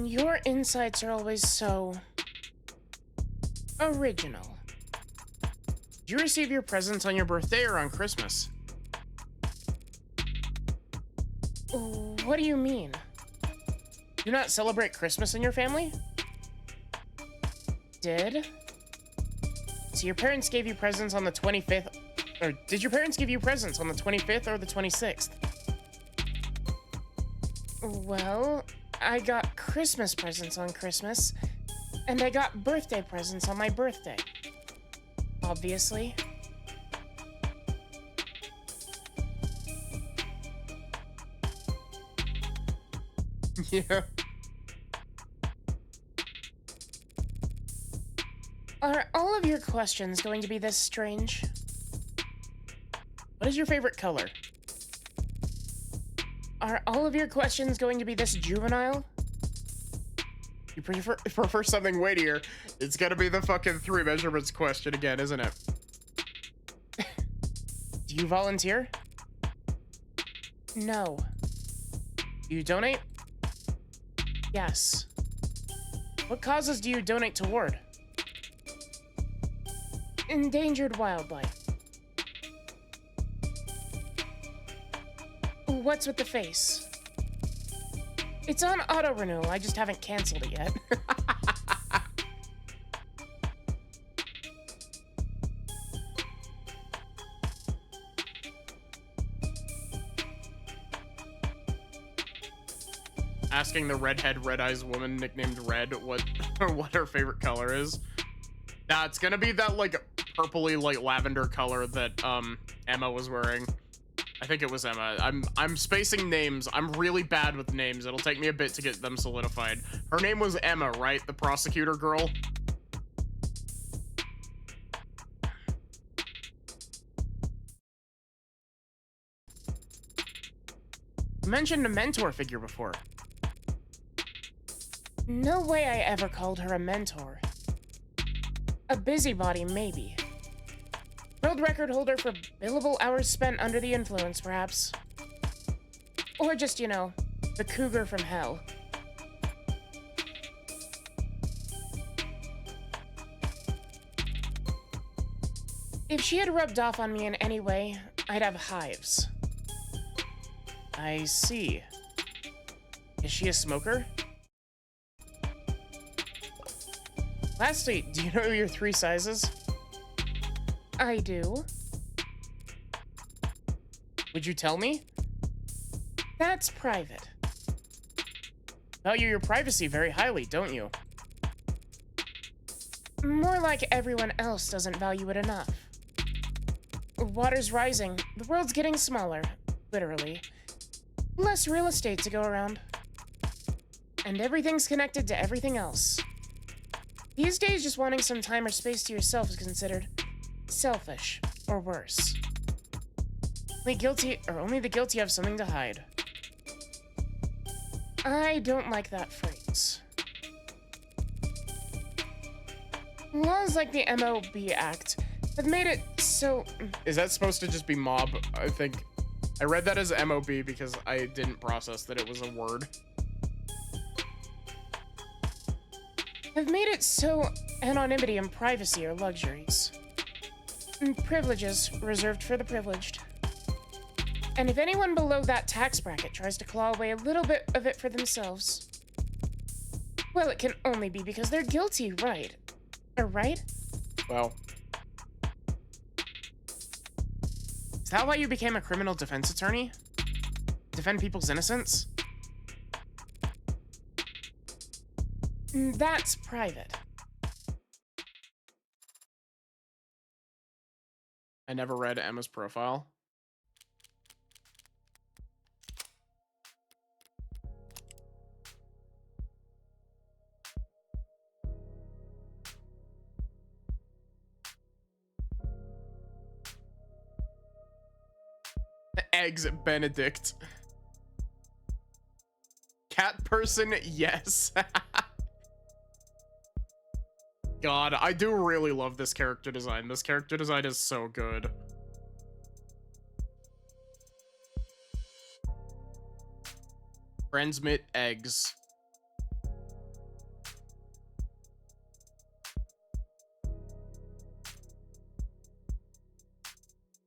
Your insights are always so original. Did you receive your presents on your birthday or on Christmas? What do you mean? Do you not celebrate Christmas in your family? did? So your parents gave you presents on the 25th, or did your parents give you presents on the 25th or the 26th? Well, I got Christmas presents on Christmas, and I got birthday presents on my birthday. Obviously. Yeah. Are all of your questions going to be this strange? What is your favorite color? Are all of your questions going to be this juvenile? You prefer something weightier. It's gonna be the fucking 3 measurements question again, isn't it? Do you volunteer? No. Do you donate? Yes. What causes do you donate toward? Endangered wildlife. What's with the face? It's on auto renewal, I just haven't canceled it yet. Asking the redhead, red eyes woman nicknamed Red what her favorite color is. Nah, it's gonna be that like purpley like lavender color that Emma was wearing. I think it was Emma. I'm spacing names. I'm really bad with names. It'll take me a bit to get them solidified. Her name was Emma, right? The prosecutor girl. You mentioned a mentor figure before. No way I ever called her a mentor. A busybody, maybe. World record holder for billable hours spent under the influence, perhaps. Or just, you know, the cougar from hell. If she had rubbed off on me in any way, I'd have hives. I see. Is she a smoker? Lastly, do you know your 3 sizes? I do. Would you tell me? That's private. Value your privacy very highly, don't you? More like everyone else doesn't value it enough. Water's rising. The world's getting smaller. Literally. Less real estate to go around. And everything's connected to everything else. These days, just wanting some time or space to yourself is considered selfish, or worse. Only the guilty have something to hide. I don't like that phrase. Laws like the MOB Act have made it so... Is that supposed to just be mob? I think I read that as MOB because I didn't process that it was a word. Have made it so anonymity and privacy are luxuries. And privileges reserved for the privileged. And if anyone below that tax bracket tries to claw away a little bit of it for themselves, well, it can only be because they're guilty, right? Right? Well. Is that why you became a criminal defense attorney? Defend people's innocence? That's private. I never read Emma's profile. Eggs Benedict. Cat person, yes. God, I do really love this character design. This character design is so good. Transmit eggs.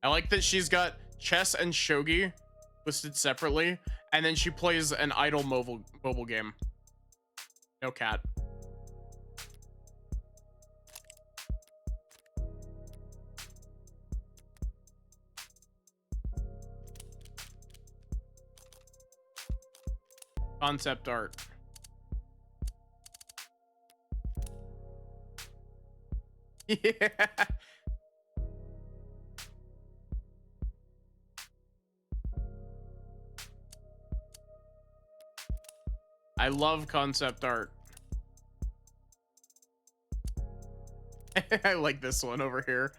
I like that she's got chess and shogi listed separately, and then she plays an idle mobile game. No cat. Concept art. Yeah. I love concept art. I like this one over here.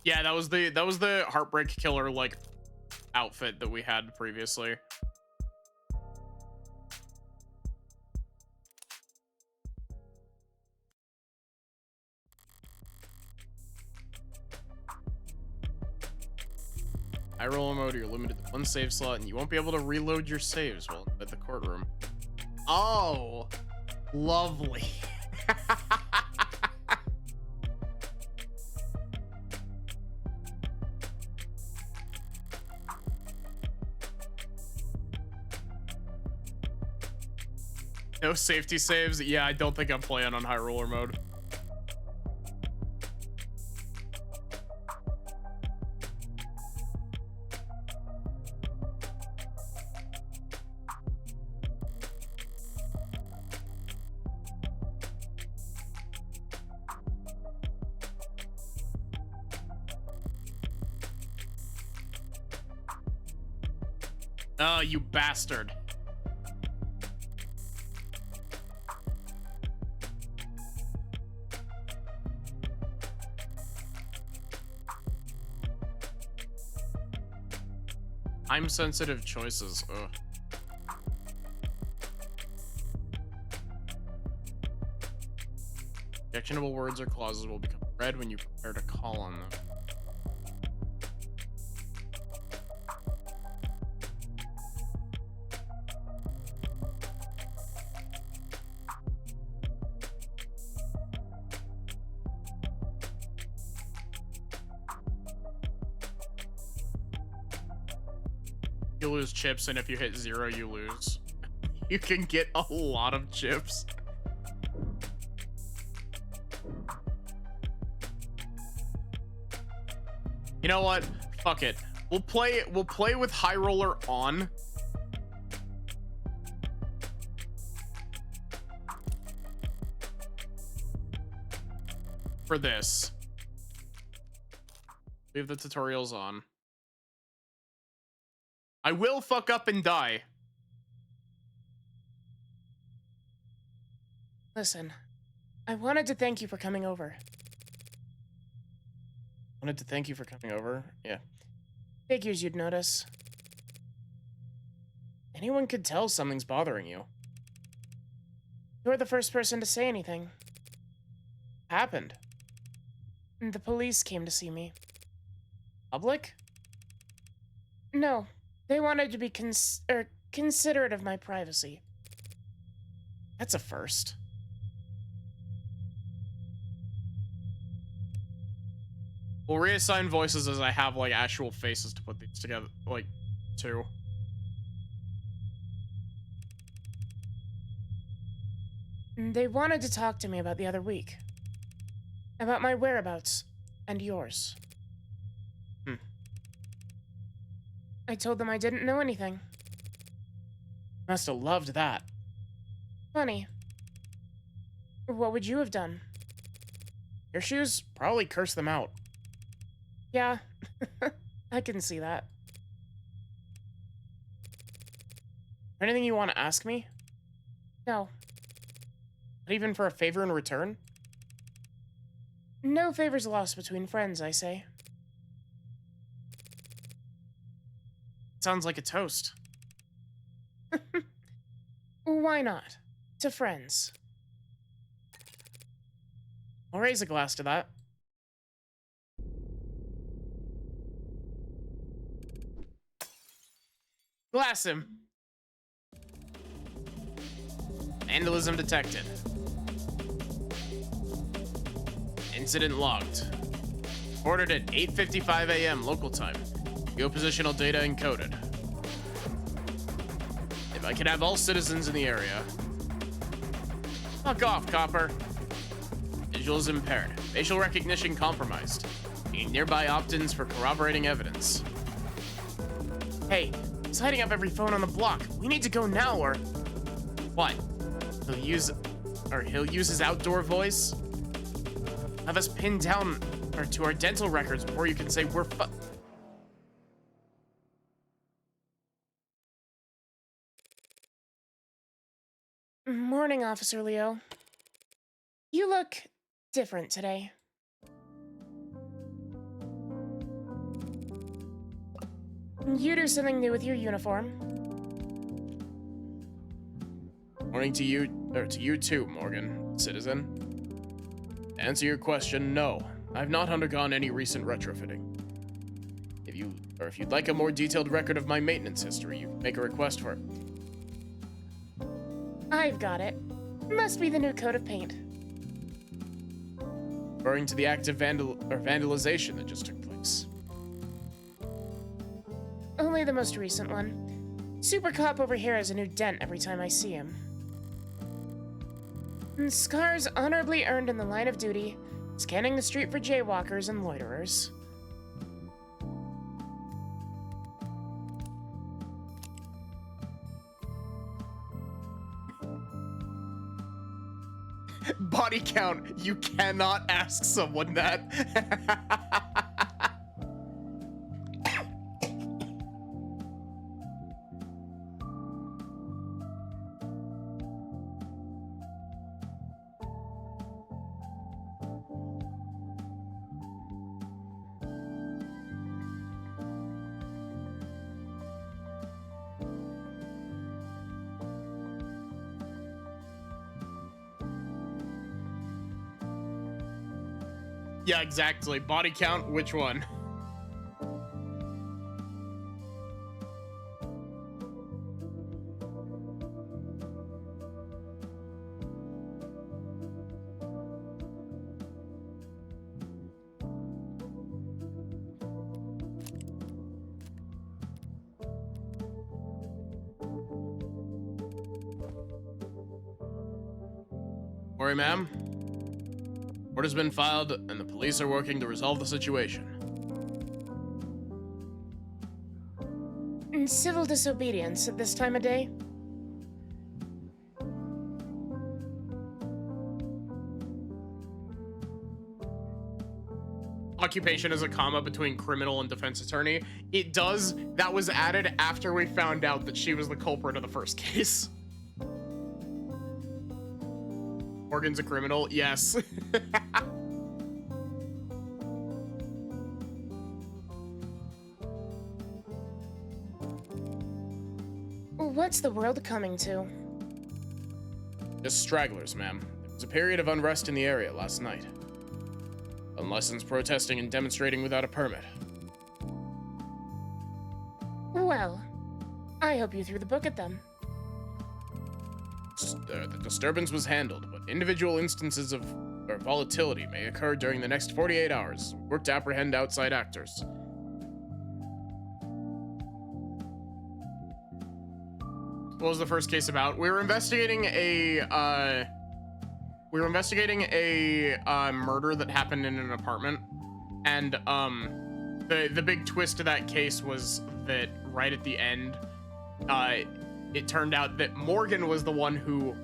Yeah, that was the Heartbreak Killer like outfit that we had previously. High roller mode, you're limited to one save slot and you won't be able to reload your saves while at the courtroom. Oh, lovely. No safety saves. Yeah, I don't think I'm playing on high roller mode. Oh, you bastard. Time-sensitive choices. Ugh. Objectionable words or clauses will become red when you prepare to call on them. You lose chips, and if you hit 0, you lose. You can get a lot of chips. You know what? Fuck it. We'll play with High Roller on. For this. Leave the tutorials on. I will fuck up and die. Listen, I wanted to thank you for coming over. Wanted to thank you for coming over. Yeah. Figures you'd notice. Anyone could tell something's bothering you. You're the first person to say anything. Happened. The police came to see me. Public? No, they wanted to be considerate of my privacy. That's a first. We'll reassign voices as I have like actual faces to put these together, like two. They wanted to talk to me about the other week. About my whereabouts and yours. I told them I didn't know anything. Must have loved that. Funny. What would you have done? Your shoes probably cursed them out. Yeah, I can see that. Anything you want to ask me? No. Not even for a favor in return? No favors lost between friends, I say. Sounds like a toast. Why not? To friends. I'll raise a glass to that. Glass him. Vandalism detected. Incident logged. Ordered at 8:55 a.m. local time. Geopositional data encoded. If I could have all citizens in the area. Fuck off, Copper. Visuals impaired. Facial recognition compromised. Being nearby opt-ins for corroborating evidence. Hey, he's hiding up every phone on the block. We need to go now or... What? He'll use his outdoor voice? Have us pinned down or to our dental records before you can say we're Morning, Officer Leo. You look different today. You do something new with your uniform. Morning to you too, Morgan, citizen. To answer your question, no. I've not undergone any recent retrofitting. If you'd like a more detailed record of my maintenance history, you make a request for it. I've got it. Must be the new coat of paint. Referring to the act of vandalization that just took place. Only the most recent one. Super Cop over here has a new dent every time I see him. And scars honorably earned in the line of duty, scanning the street for jaywalkers and loiterers. Body count. You cannot ask someone that. Yeah, exactly. Body count, which one? Worry, ma'am. Report has been filed, and the police are working to resolve the situation. Civil disobedience at this time of day? Occupation is a comma between criminal and defense attorney. It does. That was added after we found out that she was the culprit of the first case. Morgan's a criminal, yes. What's the world coming to? Just stragglers, ma'am. There was a period of unrest in the area last night. Unlicensed protesting and demonstrating without a permit. Well, I hope you threw the book at them. The disturbance was handled, but individual instances of volatility may occur during the next 48 hours. Work to apprehend outside actors. What was the first case about? We were investigating a murder that happened in an apartment, and the big twist to that case was that right at the end, it turned out that Morgan was the one who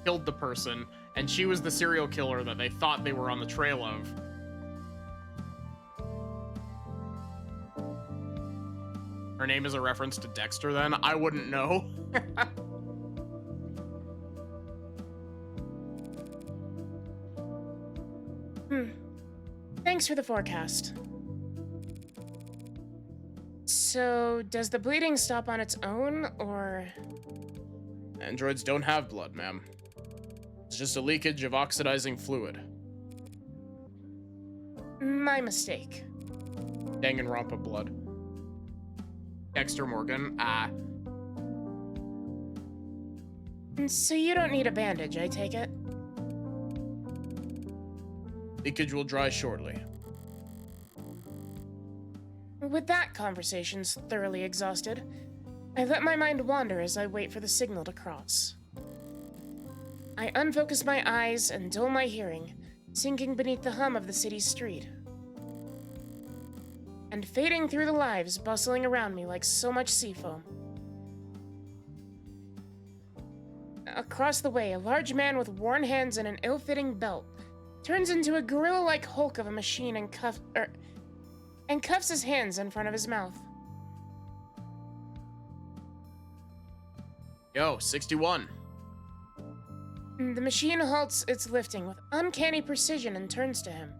killed the person, and she was the serial killer that they thought they were on the trail of. Her name is a reference to Dexter, then? I wouldn't know. Thanks for the forecast. So, does the bleeding stop on its own, or...? Androids don't have blood, ma'am. It's just a leakage of oxidizing fluid. My mistake. Danganronpa blood. Dexter Morgan, So you don't need a bandage, I take it? Leakage will dry shortly. With that conversation's thoroughly exhausted, I let my mind wander as I wait for the signal to cross. I unfocus my eyes and dull my hearing, sinking beneath the hum of the city's street. And fading through the lives bustling around me like so much sea foam. Across the way, a large man with worn hands and an ill-fitting belt turns into a gorilla-like hulk of a machine and cuffs his hands in front of his mouth. Yo, 61. The machine halts its lifting with uncanny precision and turns to him.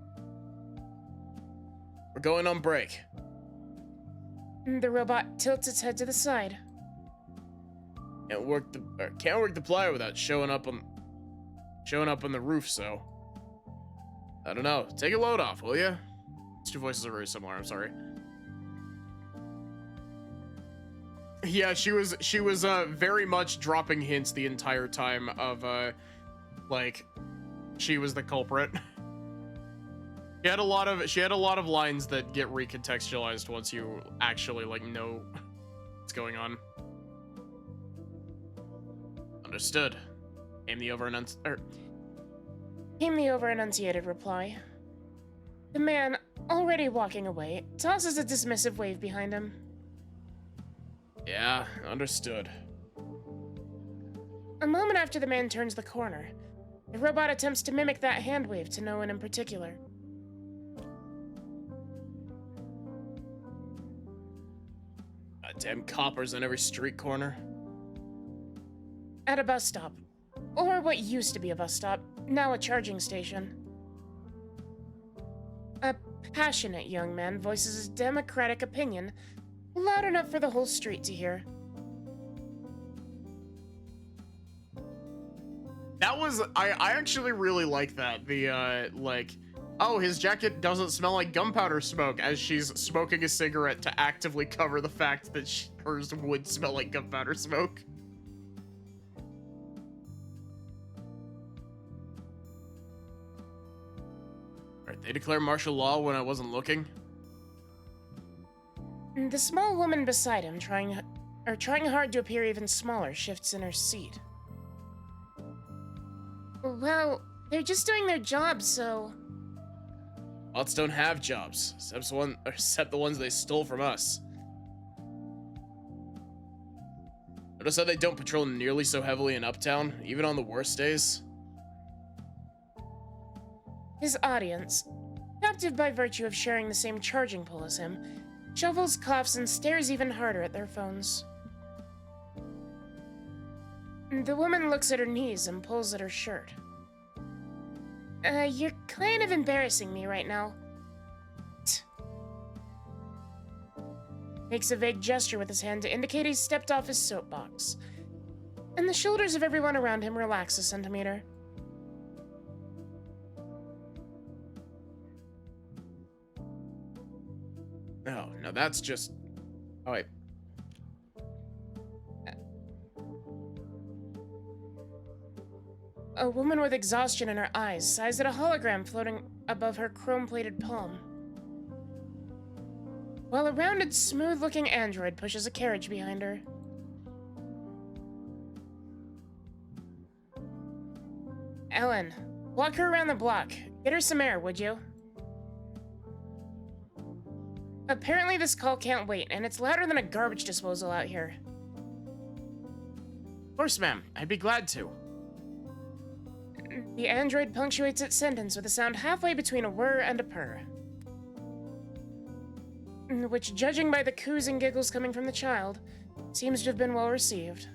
We're going on break. The robot tilts its head to the side. Can't work the plier without showing up on the roof, so I don't know. Take a load off, will you? These two voices are very similar, I'm sorry. Yeah, she was very much dropping hints the entire time of like she was the culprit. She had a lot of lines that get recontextualized once you actually like know what's going on. Understood. Came the over-enunciated reply. The man, already walking away, tosses a dismissive wave behind him. Yeah, understood. A moment after the man turns the corner, the robot attempts to mimic that hand wave to no one in particular. Goddamn coppers on every street corner. At a bus stop, or what used to be a bus stop, now a charging station. A passionate young man voices his democratic opinion, loud enough for the whole street to hear. That was, I actually really like that. The, like, oh, his jacket doesn't smell like gunpowder smoke, as she's smoking a cigarette to actively cover the fact that hers would smell like gunpowder smoke. Alright, they declare martial law when I wasn't looking. The small woman beside him, trying hard to appear even smaller, shifts in her seat. Well, they're just doing their job, so... Bots don't have jobs, except the ones they stole from us. Notice how they don't patrol nearly so heavily in Uptown, even on the worst days? His audience, captive by virtue of sharing the same charging pool as him, shovels, coughs, and stares even harder at their phones. The woman looks at her knees and pulls at her shirt. You're kind of embarrassing me right now. Makes a vague gesture with his hand to indicate he's stepped off his soapbox. And the shoulders of everyone around him relax a centimeter. No, no, that's just... Oh, wait. A woman with exhaustion in her eyes sighs at a hologram floating above her chrome-plated palm. While a rounded, smooth-looking android pushes a carriage behind her. Ellen, walk her around the block. Get her some air, would you? Apparently this call can't wait, and it's louder than a garbage disposal out here. Of course, ma'am. I'd be glad to. The android punctuates its sentence with a sound halfway between a whir and a purr. Which, judging by the coos and giggles coming from the child, seems to have been well received.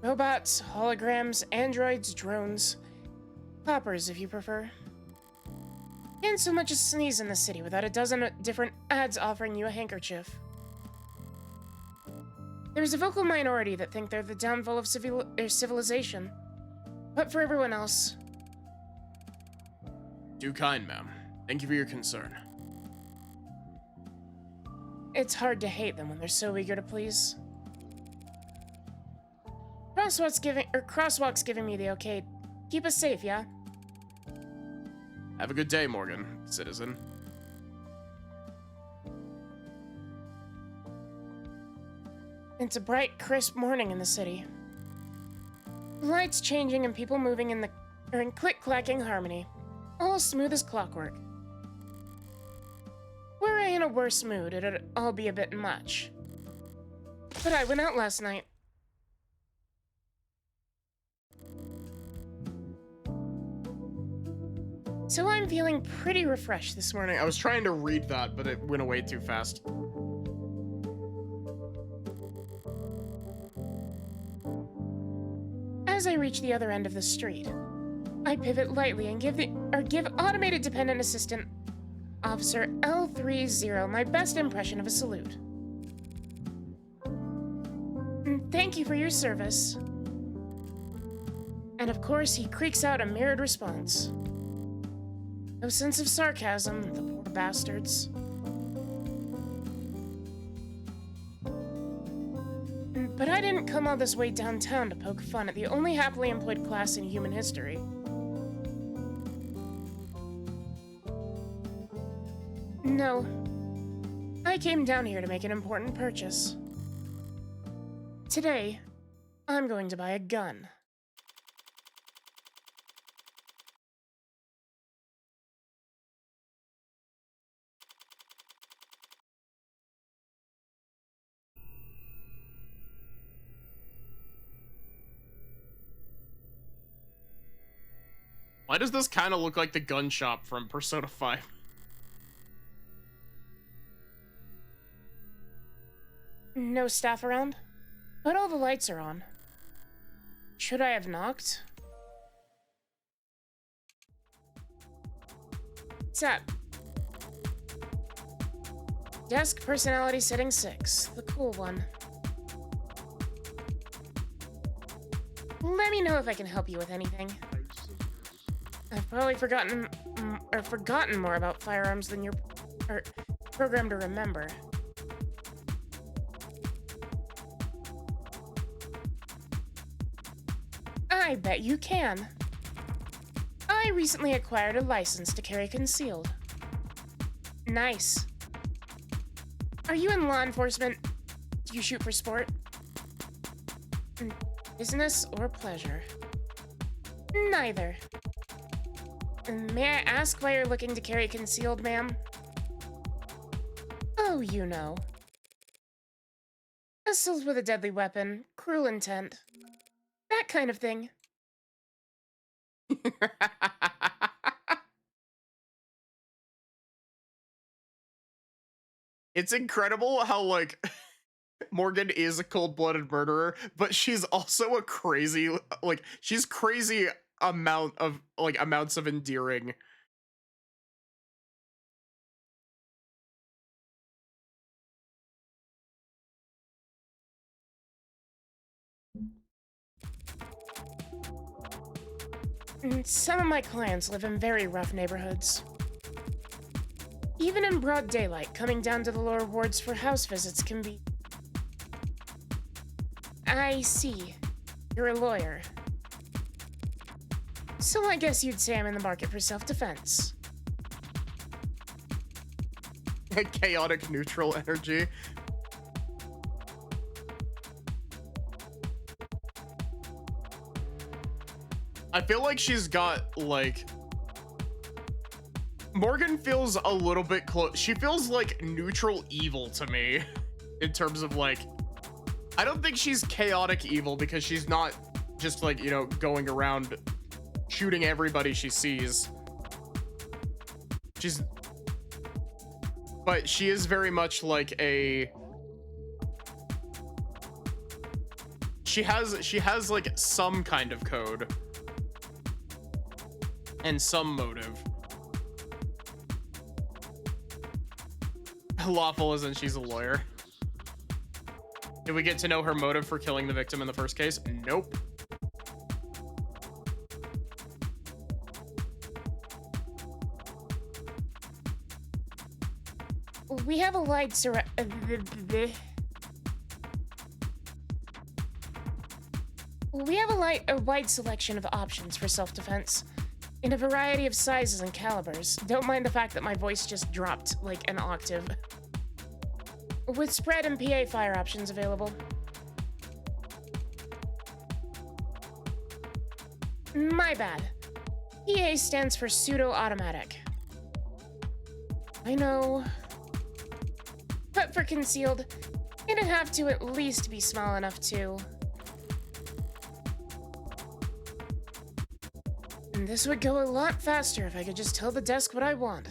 Robots, holograms, androids, drones. Poppers, if you prefer. Can't so much as sneeze in the city without a dozen different ads offering you a handkerchief. There's a vocal minority that think they're the downfall of civilization. But for everyone else... Too kind, ma'am. Thank you for your concern. It's hard to hate them when they're so eager to please. Crosswalk's giving me the okay. Keep us safe, yeah? Have a good day, Morgan, citizen. It's a bright, crisp morning in the city. Lights changing and people moving are in click-clacking harmony. All smooth as clockwork. Were I in a worse mood, it'd all be a bit much. But I went out last night. So I'm feeling pretty refreshed this morning. I was trying to read that, but it went away too fast. As I reach the other end of the street, I pivot lightly and give automated dependent assistant Officer L30 my best impression of a salute. Thank you for your service. And of course, he creaks out a mirrored response. No sense of sarcasm, the poor bastards. But I didn't come all this way downtown to poke fun at the only happily employed class in human history. No. I came down here to make an important purchase. Today, I'm going to buy a gun. Why does this kind of look like the gun shop from Persona 5? No staff around, but all the lights are on. Should I have knocked? What's up? Desk personality setting 6, the cool one. Let me know if I can help you with anything. I've probably forgotten more about firearms than you're programmed to remember. I bet you can. I recently acquired a license to carry concealed. Nice. Are you in law enforcement? Do you shoot for sport? Business or pleasure? Neither. May I ask why you're looking to carry concealed, ma'am? Oh, you know. Assault with a deadly weapon, cruel intent. That kind of thing. It's incredible how, like, Morgan is a cold-blooded murderer, but she's also a crazy, like, she's crazy amounts of endearing. Some of my clients live in very rough neighborhoods. Even in broad daylight, coming down to the lower wards for house visits can be... I see. You're a lawyer. So I guess you'd say I'm in the market for self-defense. Chaotic neutral energy. I feel like she's got, like... Morgan feels a little bit close. She feels like neutral evil to me. In terms of, like... I don't think she's chaotic evil because she's not just, like, you know, going around shooting everybody she sees. But she is very much like a... She has like some kind of code. And some motive. Lawful as in she's a lawyer. Did we get to know her motive for killing the victim in the first case? Nope. We have a wide wide selection of options for self-defense. in a variety of sizes and calibers. Don't mind the fact that my voice just dropped like an octave. With spread and PA fire options available. My bad. PA stands for pseudo-automatic. I know. But for concealed, it'd have to at least be small enough too. And this would go a lot faster if I could just tell the desk what I want.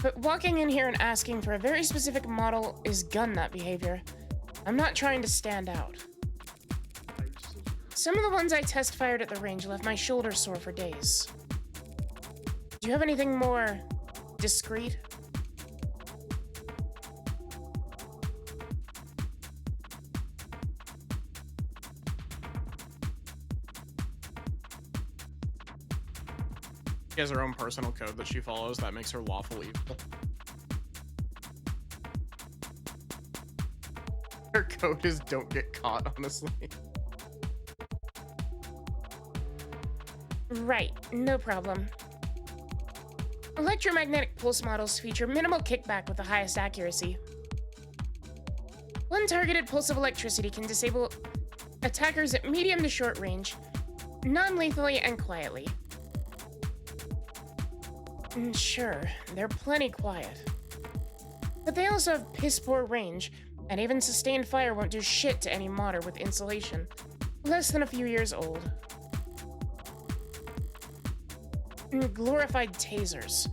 But walking in here and asking for a very specific model is gun nut behavior. I'm not trying to stand out. Some of the ones I test fired at the range left my shoulder sore for days. Do you have anything more discreet? She has her own personal code that she follows that makes her lawful evil. Her code is don't get caught, honestly. Right, no problem. Electromagnetic pulse models feature minimal kickback with the highest accuracy. One targeted pulse of electricity can disable attackers at medium to short range, non-lethally and quietly. Sure, they're plenty quiet. But they also have piss-poor range, and even sustained fire won't do shit to any modder with insulation, less than a few years old. Glorified tasers.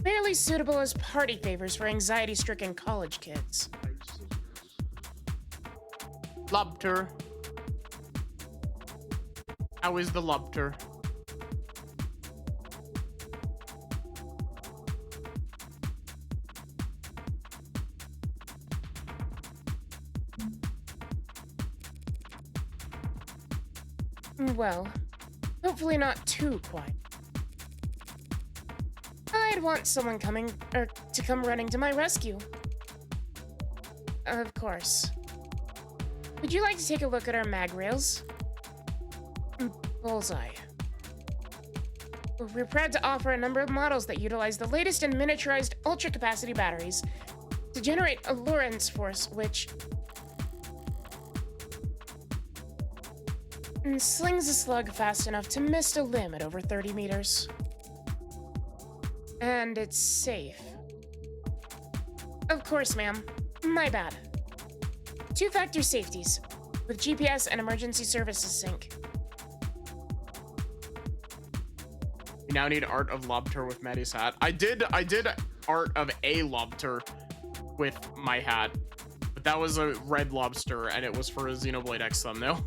Barely suitable as party favors for anxiety-stricken college kids. Lobter. How is the lobter? Well, hopefully not too quiet. I'd want someone to come running to my rescue. Of course. Would you like to take a look at our mag rails? Bullseye. We're proud to offer a number of models that utilize the latest in miniaturized ultra-capacity batteries to generate a Lorentz force, which slings a slug fast enough to mist a limb at over 30 meters. And it's safe. Of course, ma'am. My bad. Two-factor safeties, with GPS and emergency services sync. We now need art of lobter with Maddie's hat. I did art of a lobter with my hat, but that was a red lobster and it was for a Xenoblade X thumbnail.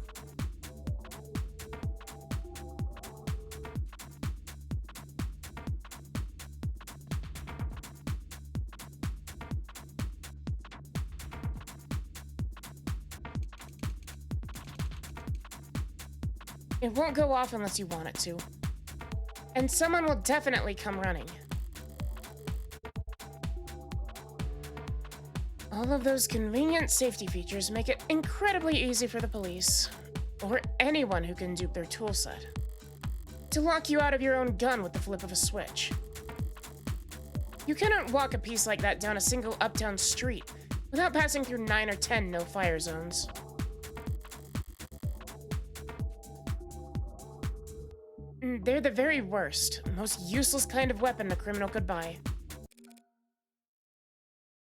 It won't go off unless you want it to. And someone will definitely come running. All of those convenient safety features make it incredibly easy for the police, or anyone who can dupe their toolset, to lock you out of your own gun with the flip of a switch. You cannot walk a piece like that down a single uptown street without passing through 9 or 10 no-fire zones. They're the very worst, most useless kind of weapon a criminal could buy.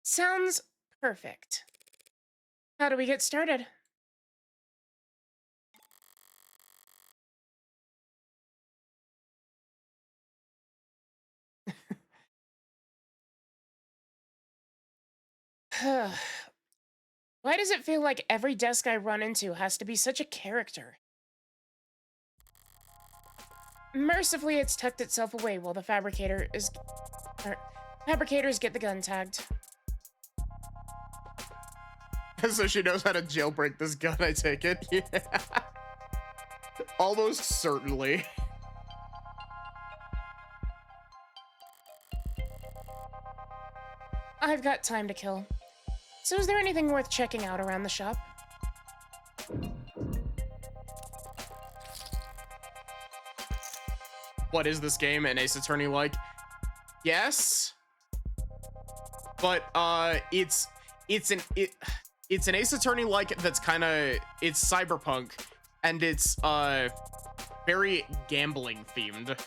Sounds perfect. How do we get started? Why does it feel like every desk I run into has to be such a character? Mercifully, it's tucked itself away while the fabricators get the gun tagged. So she knows how to jailbreak this gun, I take it. Yeah. Almost certainly. I've got time to kill. So is there anything worth checking out around the shop? what is this game? An Ace Attorney like? Yes. But it's an Ace Attorney like that's kind of, it's cyberpunk, and it's very gambling themed.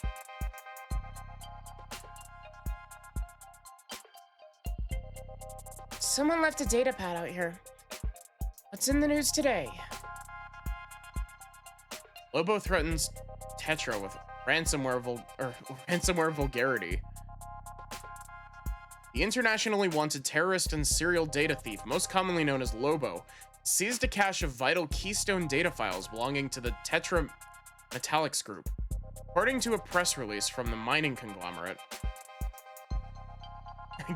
Someone left a data pad out here. What's in the news today? Lobo threatens Tetra with ransomware vulgarity. The internationally wanted terrorist and serial data thief, most commonly known as Lobo, seized a cache of vital Keystone data files belonging to the Tetra Metallics Group, according to a press release from the mining conglomerate.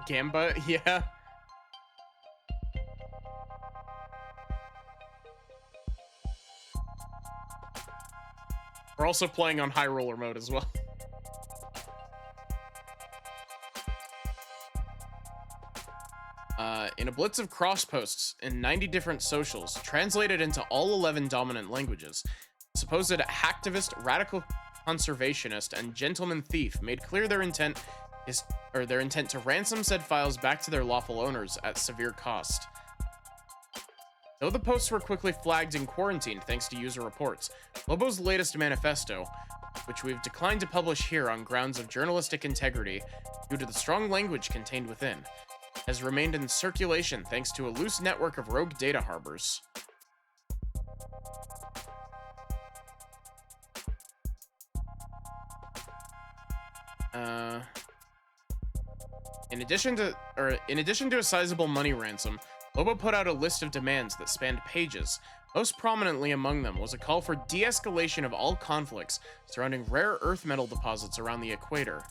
Gamba, yeah. We're also playing on high roller mode as well. In a blitz of cross posts in 90 different socials, translated into all 11 dominant languages, supposed hacktivist, radical conservationist, and gentleman thief made clear their intent to ransom said files back to their lawful owners at severe cost. Though the posts were quickly flagged and quarantined thanks to user reports, Lobo's latest manifesto, which we've declined to publish here on grounds of journalistic integrity due to the strong language contained within, has remained in circulation thanks to a loose network of rogue data harbors. In addition to a sizable money ransom, Lobo put out a list of demands that spanned pages. Most prominently among them was a call for de-escalation of all conflicts surrounding rare earth metal deposits around the equator.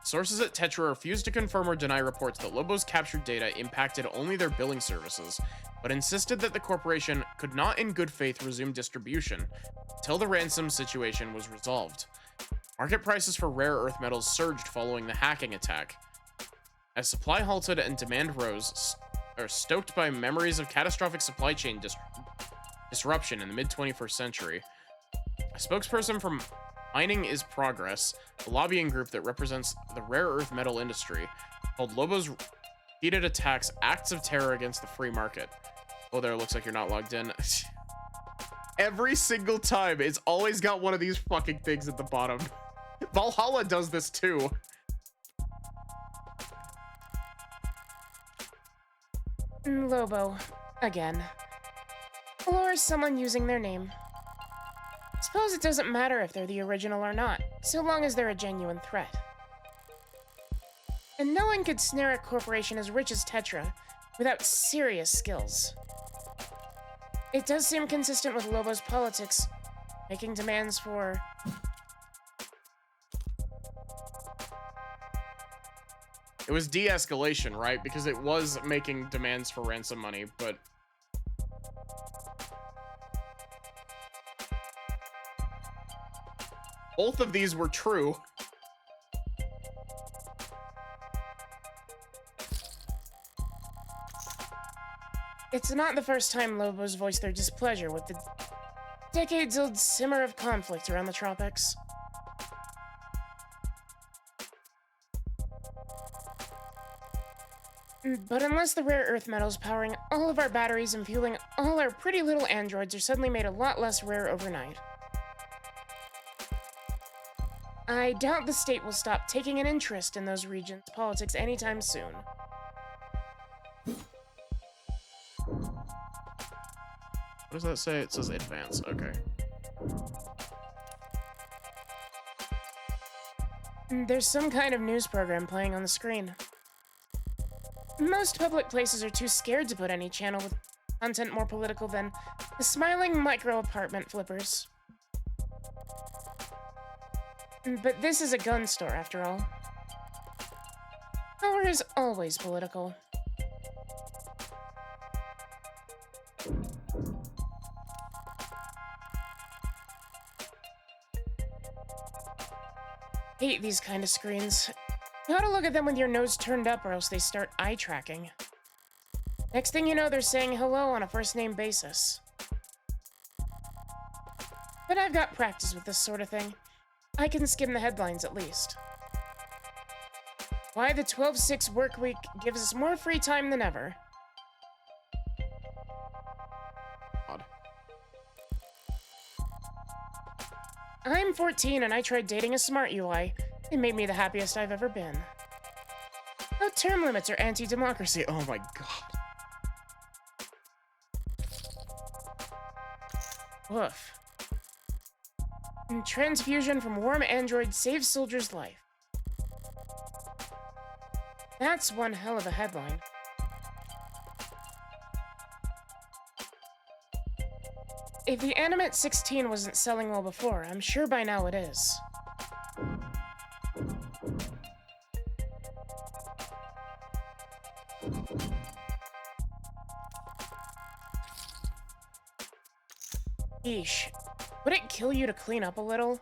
Sources at Tetra refused to confirm or deny reports that Lobo's captured data impacted only their billing services, but insisted that the corporation could not in good faith resume distribution until the ransom situation was resolved. Market prices for rare earth metals surged following the hacking attack. As supply halted and demand rose, stoked by memories of catastrophic supply chain disruption in the mid-21st century. A spokesperson from Mining is Progress, a lobbying group that represents the rare earth metal industry, called Lobo's repeated attacks acts of terror against the free market. Oh, there, looks like you're not logged in. Every single time, it's always got one of these fucking things at the bottom. Valhalla does this too. Lobo, again. Or someone using their name. Suppose it doesn't matter if they're the original or not, so long as they're a genuine threat. And no one could snare a corporation as rich as Tetra without serious skills. It does seem consistent with Lobo's politics, making demands for... It was de-escalation, right? Because it was making demands for ransom money, but... both of these were true. It's not the first time Lobos voiced their displeasure with the decades-old simmer of conflict around the tropics. But unless the rare earth metals powering all of our batteries and fueling all our pretty little androids are suddenly made a lot less rare overnight, I doubt the state will stop taking an interest in those regions' politics anytime soon. What does that say? It says advance. Okay. There's some kind of news program playing on the screen. Most public places are too scared to put any channel with content more political than the smiling micro apartment flippers. But this is a gun store, after all. Power is always political. Hate these kind of screens. Gotta look at them with your nose turned up or else they start eye tracking. Next thing you know, they're saying hello on a first name basis. But I've got practice with this sort of thing. I can skim the headlines at least. Why the 12/6 work week gives us more free time than ever. Odd. I'm 14 and I tried dating a smart UI. It made me the happiest I've ever been. No term limits are anti-democracy. Oh my god. Woof. And transfusion from warm android saves soldier's life. That's one hell of a headline. If the Animate 16 wasn't selling well before, I'm sure by now it is. Yeesh. Would it kill you to clean up a little?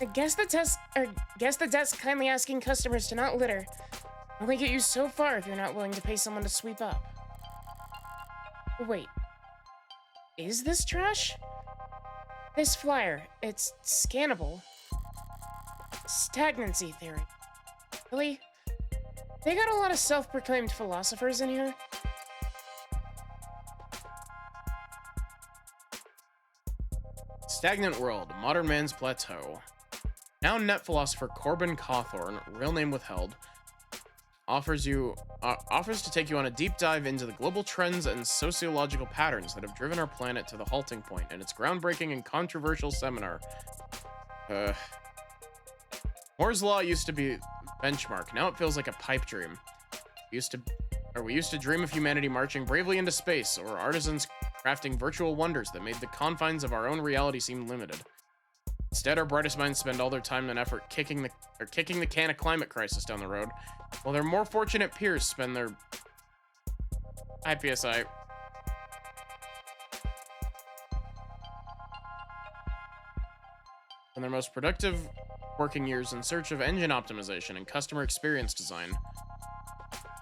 I guess the desk kindly asking customers to not litter only get you so far if you're not willing to pay someone to sweep up. Wait. Is this trash? This flyer, it's scannable. Stagnancy theory. Really? They got a lot of self-proclaimed philosophers in here. Stagnant World, Modern Man's Plateau. Now net philosopher Corbin Cawthorn, real name withheld, offers to take you on a deep dive into the global trends and sociological patterns that have driven our planet to the halting point in its groundbreaking and controversial seminar. Moore's Law used to be benchmark. Now it feels like a pipe dream. We used to dream of humanity marching bravely into space, or artisans crafting virtual wonders that made the confines of our own reality seem limited. Instead, our brightest minds spend all their time and effort kicking the can of climate crisis down the road, while their more fortunate peers spend their IPSI. In their most productive working years in search of engine optimization and customer experience design.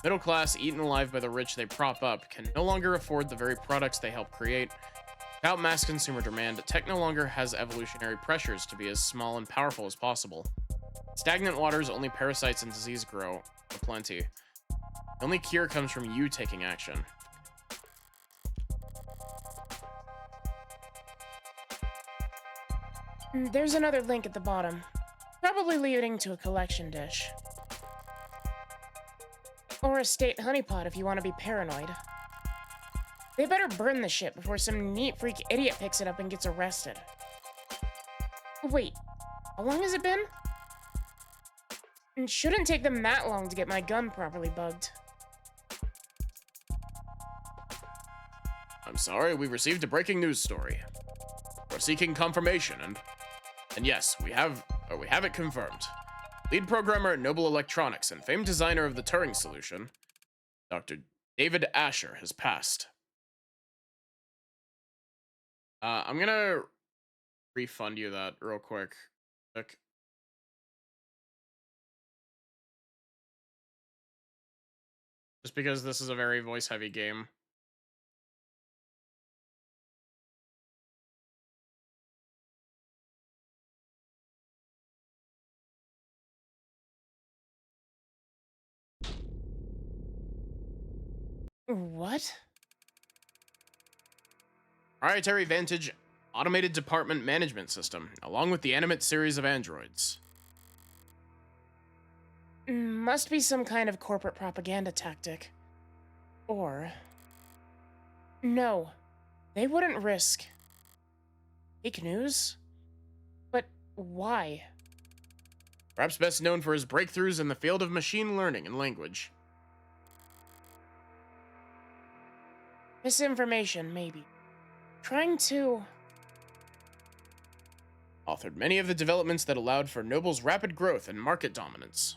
Middle class, eaten alive by the rich they prop up, can no longer afford the very products they help create. Without mass consumer demand, tech no longer has evolutionary pressures to be as small and powerful as possible. Stagnant waters, only parasites and disease grow aplenty. The only cure comes from you taking action. There's another link at the bottom, probably leading to a collection dish. Or a state honeypot if you want to be paranoid. They better burn the shit before some neat freak idiot picks it up and gets arrested. Wait, how long has it been? It shouldn't take them that long to get my gun properly bugged. I'm sorry, we received a breaking news story. We're seeking confirmation, and yes, we have it confirmed. Lead programmer at Noble Electronics and famed designer of the Turing solution, Dr. David Asher, has passed. I'm gonna refund you that real quick. Just because this is a very voice-heavy game. What? Proprietary Vantage automated department management system, along with the Animate series of androids. Must be some kind of corporate propaganda tactic. Or... No, they wouldn't risk... fake news? But why? Perhaps best known for his breakthroughs in the field of machine learning and language. Misinformation, maybe. Trying to... Authored many of the developments that allowed for Noble's rapid growth and market dominance.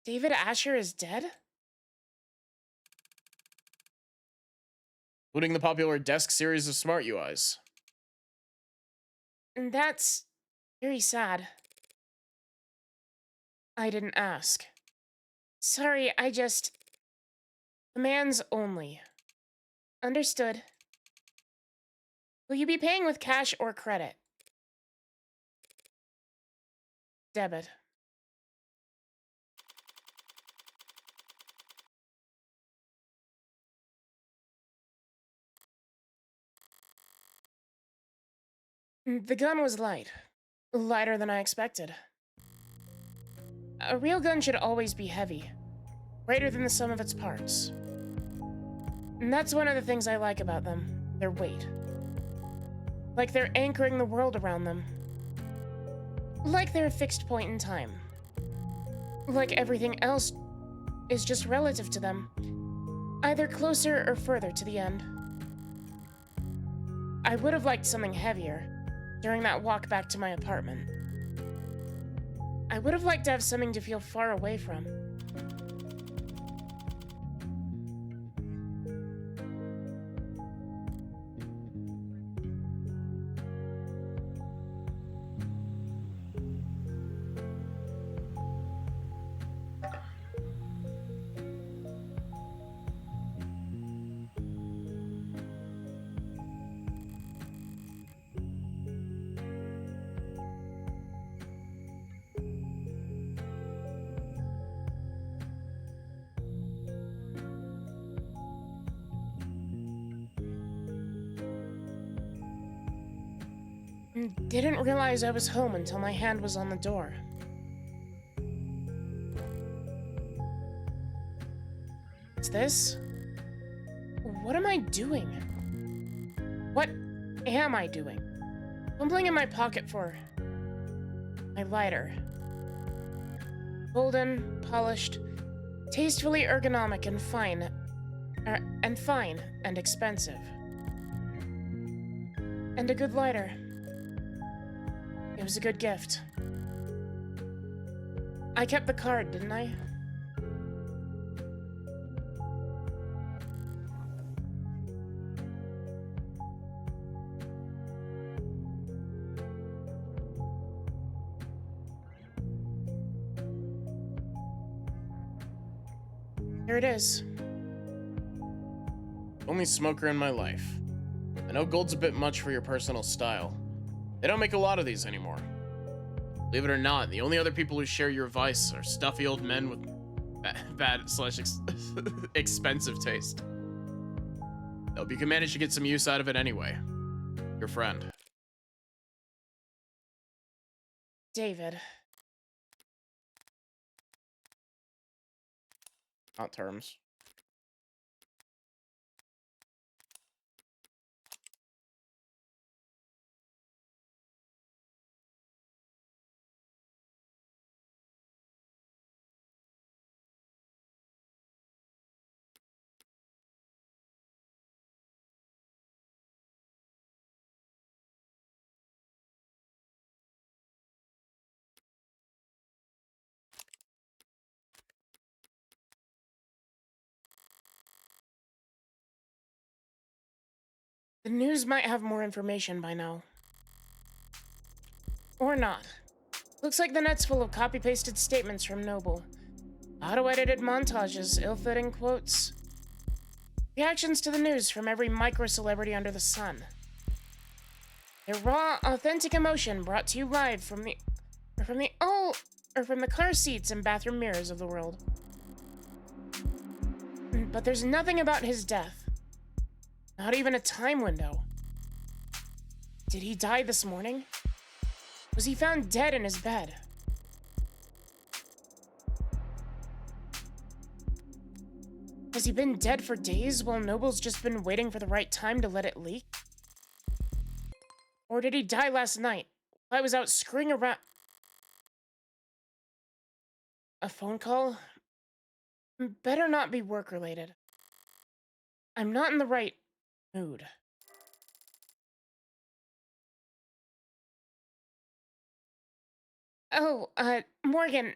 David Asher is dead? Including the popular Desk series of smart UIs. And that's... very sad. I didn't ask. Sorry, I just... Commands only. Understood. Will you be paying with cash or credit? Debit. The gun was light. Lighter than I expected. A real gun should always be heavy. Greater than the sum of its parts. And that's one of the things I like about them. Their weight. Like they're anchoring the world around them. Like they're a fixed point in time. Like everything else is just relative to them. Either closer or further to the end. I would have liked something heavier during that walk back to my apartment. I would have liked to have something to feel far away from. Didn't realize I was home until my hand was on the door. What's this? What am I doing? What am I doing? Fumbling in my pocket for my lighter. Golden, polished, tastefully ergonomic and fine and expensive. And a good lighter. It was a good gift. I kept the card, didn't I? Here it is. Only smoker in my life. I know gold's a bit much for your personal style. They don't make a lot of these anymore. Believe it or not, the only other people who share your vice are stuffy old men with bad/expensive taste. Hope you can manage to get some use out of it anyway. Your friend. David. Not terms. The news might have more information by now. Or not. Looks like the net's full of copy-pasted statements from Noble. Auto-edited montages, ill-fitting quotes. Reactions to the news from every micro-celebrity under the sun. Their raw, authentic emotion brought to you live from the car seats and bathroom mirrors of the world. But there's nothing about his death. Not even a time window. Did he die this morning? Was he found dead in his bed? Has he been dead for days while Noble's just been waiting for the right time to let it leak? Or did he die last night while I was out screwing around? A phone call? Better not be work-related. I'm not in the right mood. Oh, Morgan.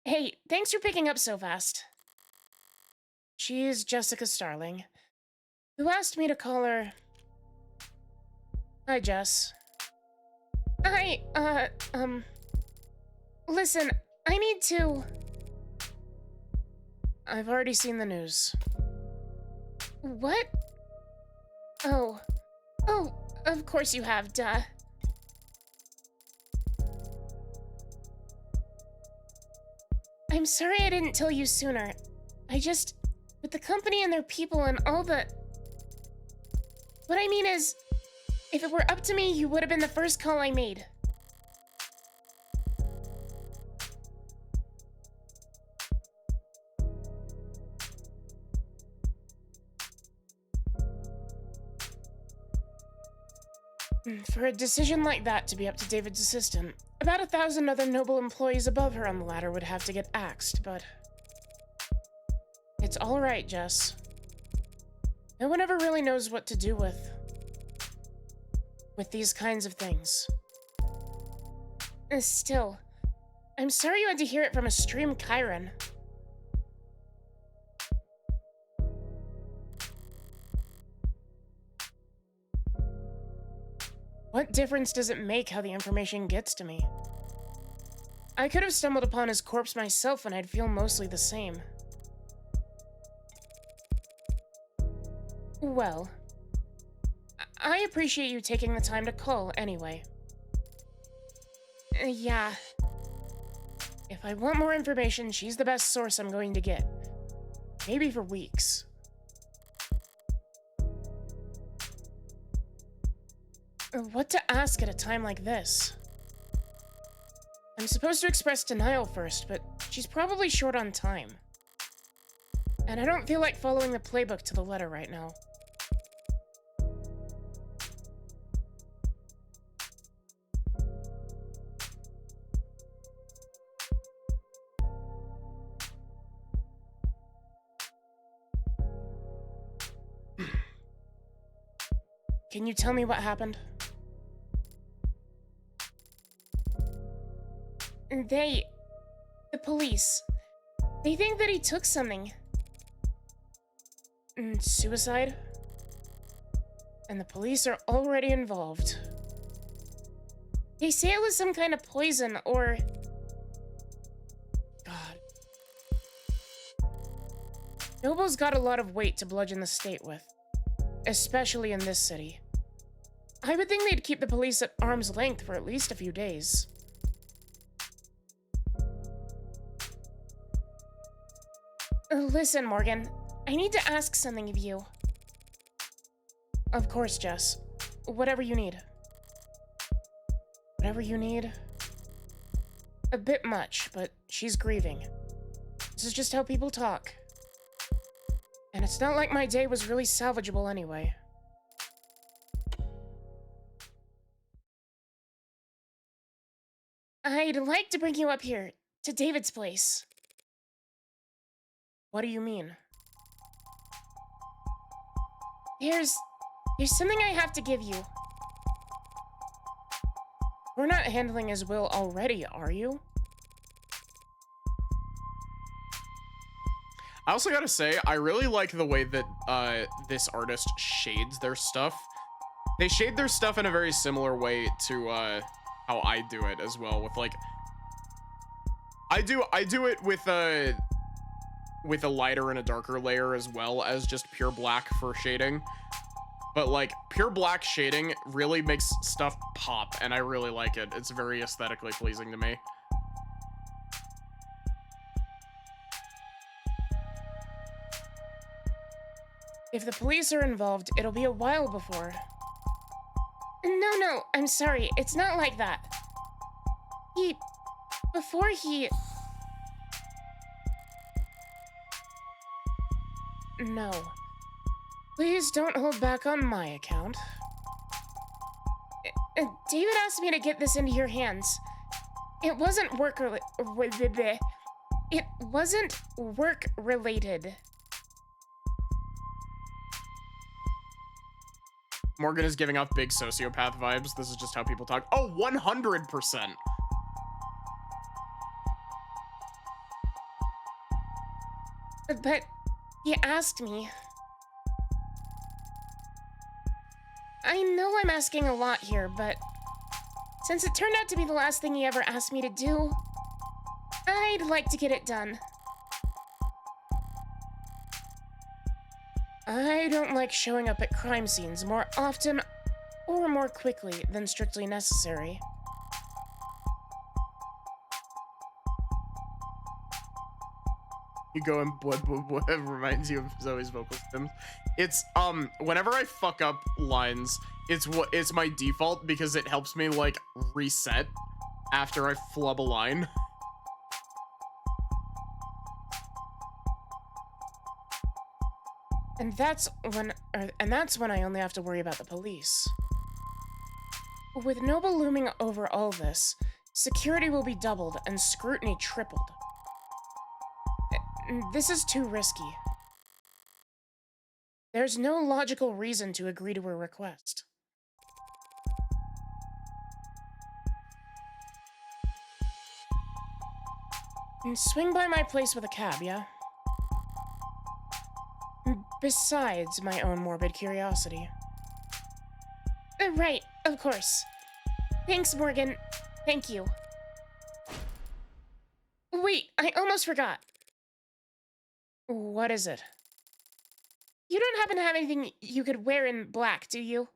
Hey, thanks for picking up so fast. She's Jessica Starling, who asked me to call her... Hi, Jess. Hi, listen, I need to... I've already seen the news. What? Oh, Of course you have, duh. I'm sorry I didn't tell you sooner. With the company and their people and all the... What I mean is, if it were up to me, you would have been the first call I made. For a decision like that to be up to David's assistant, about 1,000 other noble employees above her on the ladder would have to get axed, but... It's all right, Jess. No one ever really knows what to do with these kinds of things. Still, I'm sorry you had to hear it from a stream Chiron. What difference does it make how the information gets to me? I could have stumbled upon his corpse myself and I'd feel mostly the same. Well, I appreciate you taking the time to call anyway. Yeah. If I want more information, she's the best source I'm going to get. Maybe for weeks. What to ask at a time like this? I'm supposed to express denial first, but she's probably short on time. And I don't feel like following the playbook to the letter right now. Can you tell me what happened? The police, they think that he took something. Suicide? And the police are already involved. They say it was some kind of poison or... God. Noble's got a lot of weight to bludgeon the state with. Especially in this city. I would think they'd keep the police at arm's length for at least a few days. Listen, Morgan. I need to ask something of you. Of course, Jess. Whatever you need. Whatever you need. A bit much, but she's grieving. This is just how people talk. And it's not like my day was really salvageable anyway. I'd like to bring you up here, to David's place. What do you mean? There's something I have to give you. We're not handling his will already, are you? I also gotta say, I really like the way that this artist shades their stuff. They shade their stuff in a very similar way to how I do it as well. With like, I do it with a lighter and a darker layer as well as just pure black for shading. But like pure black shading really makes stuff pop, and I really like it. It's very aesthetically pleasing to me. If the police are involved, it'll be a while before... No, I'm sorry. It's not like that. Before he... No. Please don't hold back on my account. David asked me to get this into your hands. It wasn't It wasn't work-related. Morgan is giving off big sociopath vibes. This is just how people talk. Oh, 100%. But he asked me. I know I'm asking a lot here, but since it turned out to be the last thing he ever asked me to do, I'd like to get it done. I don't like showing up at crime scenes more often or more quickly than strictly necessary. You go and blood reminds you of Zoe's vocal stems. It's whenever I fuck up lines, it's my default because it helps me like reset after I flub a line. And that's when I only have to worry about the police. With Noble looming over all this, security will be doubled and scrutiny tripled. This is too risky. There's no logical reason to agree to her request. Swing by my place with a cab, yeah? Besides my own morbid curiosity. Right, of course. Thanks, Morgan. Thank you. Wait, I almost forgot. What is it? You don't happen to have anything you could wear in black, do you?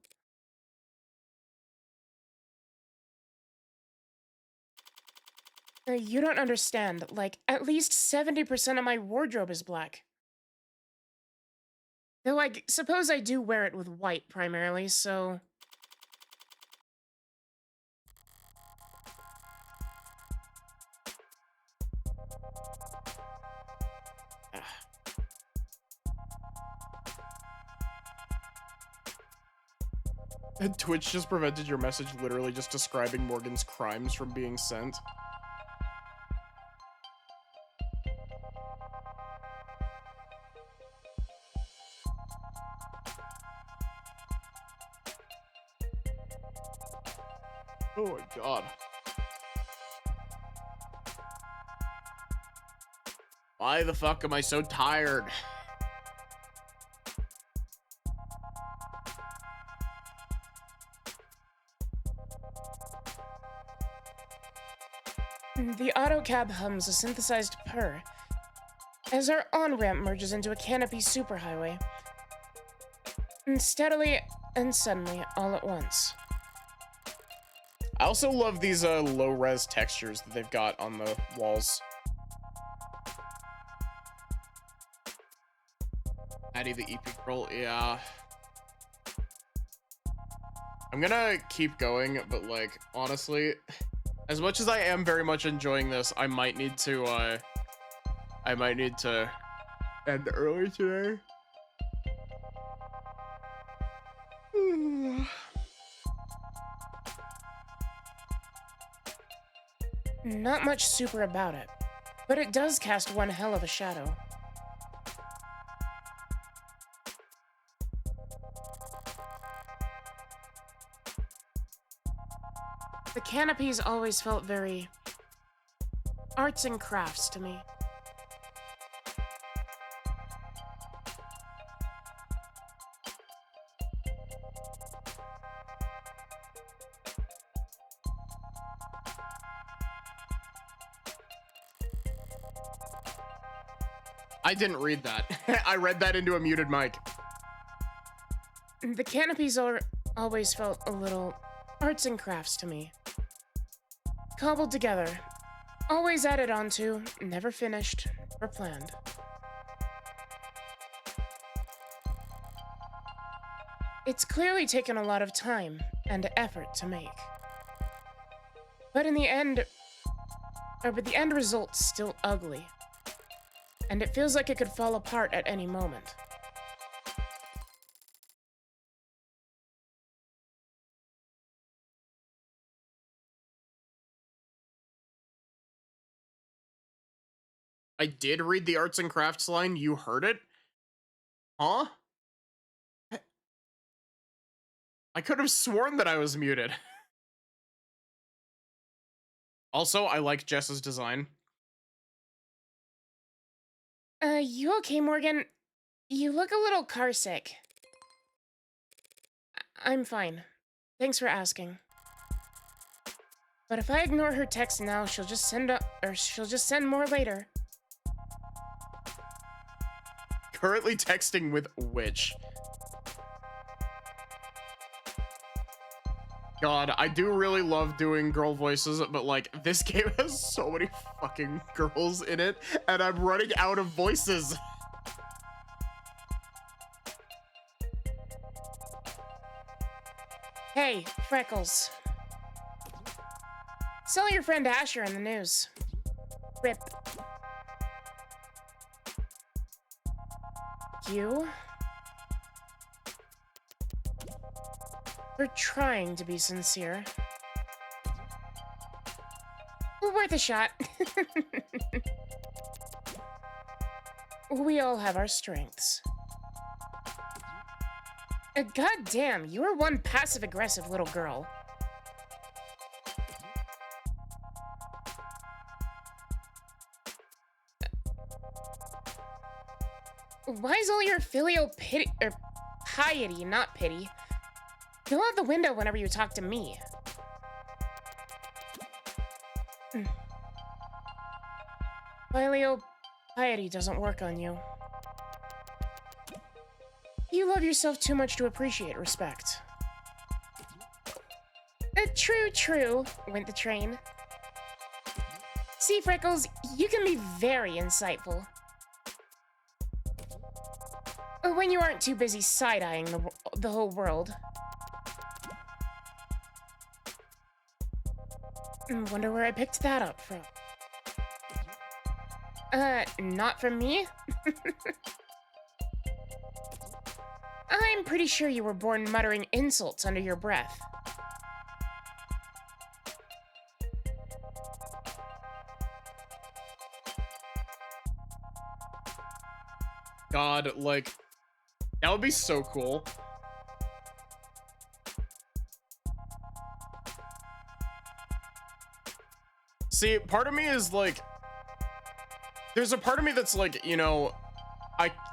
You don't understand. Like, at least 70% of my wardrobe is black. Though I suppose I do wear it with white primarily, so... And Twitch just prevented your message literally just describing Morgan's crimes from being sent. Oh my god. Why the fuck am I so tired? The auto cab hums a synthesized purr as our on-ramp merges into a canopy superhighway. Steadily and suddenly, all at once. I also love these low-res textures that they've got on the walls. Addie the EP girl, yeah. I'm gonna keep going, but like, honestly, as much as I am very much enjoying this, I might need to end early today. Not much super about it, but it does cast one hell of a shadow. The canopies always felt very arts and crafts to me. I didn't read that. I read that into a muted mic. The canopies always felt a little arts and crafts to me. Cobbled together, always added onto, never finished or planned. It's clearly taken a lot of time and effort to make. But the end result's still ugly. And it feels like it could fall apart at any moment. I did read the arts and crafts line. You heard it? Huh? I could have sworn that I was muted. Also, I like Jess's design. You okay, Morgan? You look a little carsick. I'm fine. Thanks for asking. But if I ignore her text now, she'll just send more later. Currently texting with which? God, I do really love doing girl voices, but like this game has so many fucking girls in it, and I'm running out of voices. Hey, Freckles. Saw your friend Asher in the news. Rip. You? We're trying to be sincere. Well, worth a shot. We all have our strengths. God damn, you are one passive-aggressive little girl. Why is all your filial pity, or piety, not pity, go out the window whenever you talk to me? Filial piety doesn't work on you. You love yourself too much to appreciate respect. True, went the train. See, Freckles, you can be very insightful. When you aren't too busy side-eyeing the whole world. Wonder where I picked that up from. Not from me? I'm pretty sure you were born muttering insults under your breath. God, like, that would be so cool. See, part of me is like, there's a part of me that's like, you know,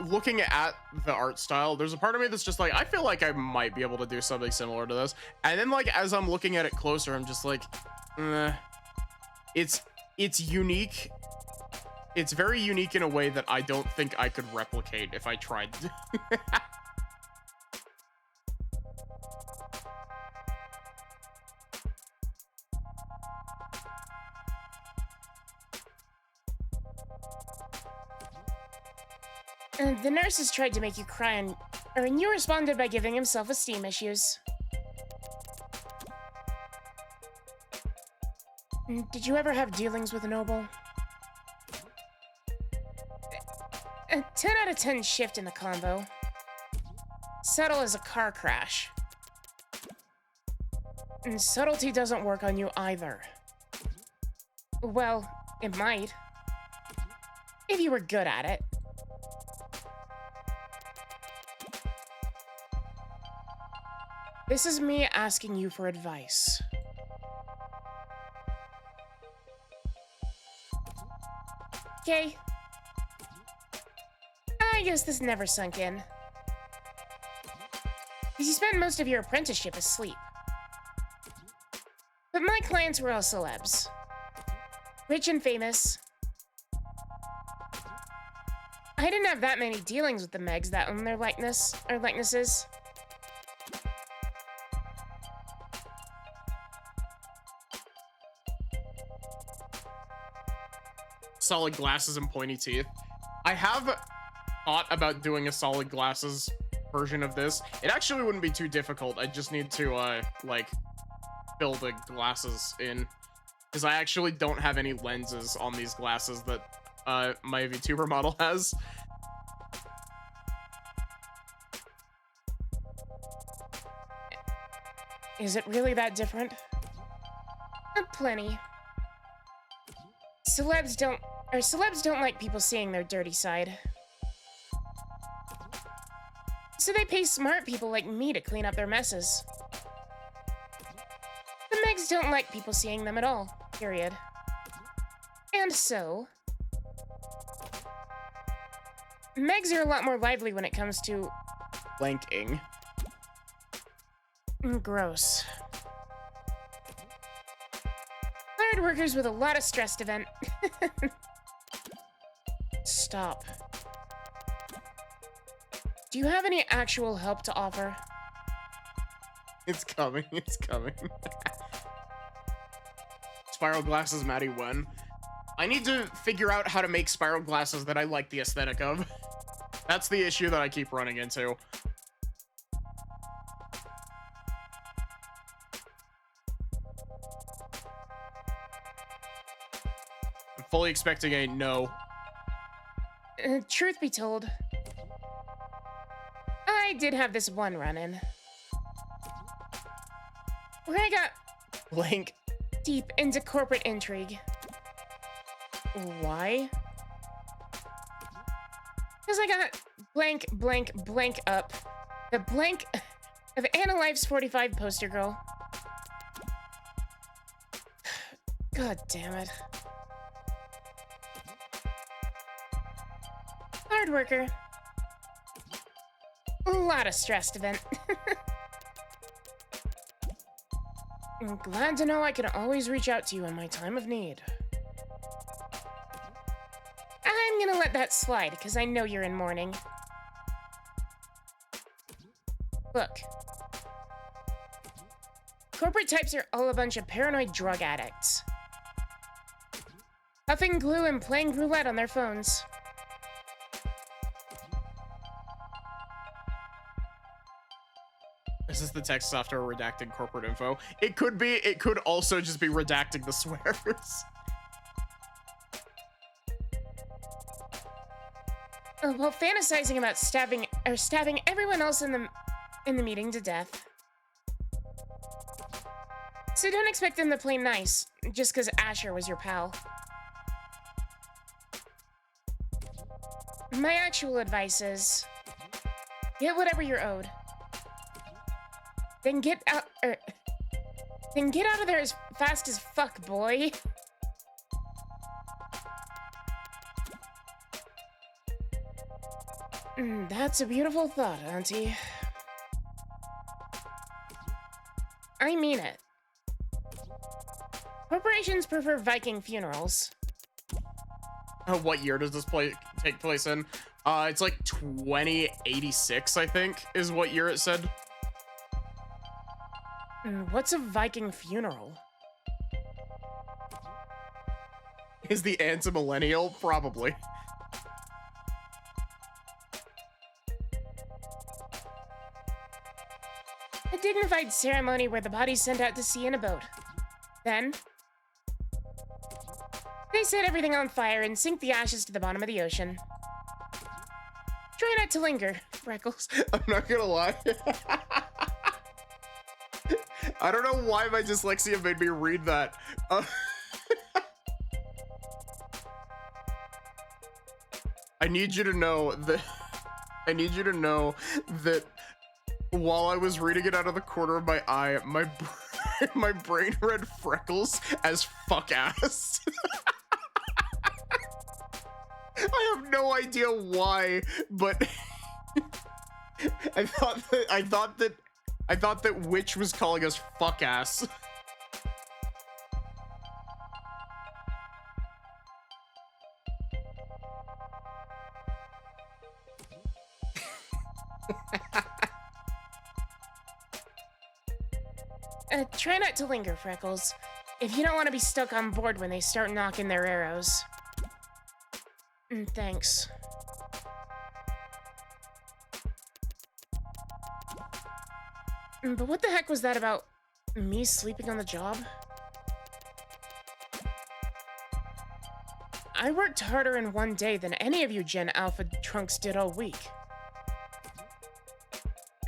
looking at the art style, there's a part of me that's just like, I feel like I might be able to do something similar to this. And then like, as I'm looking at it closer, I'm just like, it's unique. It's very unique in a way that I don't think I could replicate if I tried to. The nurses tried to make you cry, and you responded by giving him self-esteem issues. Did you ever have dealings with Noble? A 10 out of 10 shift in the convo. Subtle as a car crash. And subtlety doesn't work on you either. Well, it might. If you were good at it. This is me asking you for advice. Okay. I guess this never sunk in. Because you spent most of your apprenticeship asleep. But my clients were all celebs. Rich and famous. I didn't have that many dealings with the Megs that own their likenesses. Solid glasses and pointy teeth. I have thought about doing a solid glasses version of this. It actually wouldn't be too difficult. I just need to like fill the glasses in, because I actually don't have any lenses on these glasses that my VTuber model has. Is it really that different? Plenty. Celebs don't like people seeing their dirty side. So they pay smart people like me to clean up their messes. The Megs don't like people seeing them at all, period. And so... Megs are a lot more lively when it comes to... Blanking. Gross. Hired workers with a lot of stress to vent. Stop. Do you have any actual help to offer? It's coming. It's coming. Spiral glasses, Maddie, when? I need to figure out how to make spiral glasses that I like the aesthetic of. That's the issue that I keep running into. I'm fully expecting a no. Truth be told, I did have this one run-in where I got Blank. deep into corporate intrigue. Why? Because I got blank, blank, blank up the blank of Anna Life's 45 poster girl. God damn it. Hard worker. A lot of stress to vent. I'm glad to know I can always reach out to you in my time of need. I'm gonna let that slide because I know you're in mourning. Look. Corporate types are all a bunch of paranoid drug addicts. Huffing glue and playing roulette on their phones. Is this the text software redacting corporate info? It could be. It could also just be redacting the swears. While fantasizing about stabbing everyone else in the meeting to death. So don't expect them to play nice just because Asher was your pal. My actual advice is get whatever you're owed. Then get out of there as fast as fuck, boy. That's a beautiful thought, Auntie. I mean it. Corporations prefer Viking funerals. What year does this take place in? It's like 2086, I think, is what year it said. What's a Viking funeral? Is the anti-millennial? Probably. A dignified ceremony where the body's sent out to sea in a boat. Then, they set everything on fire and sink the ashes to the bottom of the ocean. Try not to linger, Freckles. I'm not gonna lie. I don't know why my dyslexia made me read that. I need you to know that while I was reading it out of the corner of my eye, my brain read Freckles as fuck ass. I have no idea why, but I thought that Witch was calling us fuck ass. Try not to linger, Freckles. If you don't want to be stuck on board when they start knocking their arrows. Thanks. But what the heck was that about me sleeping on the job? I worked harder in one day than any of you Gen Alpha trunks did all week.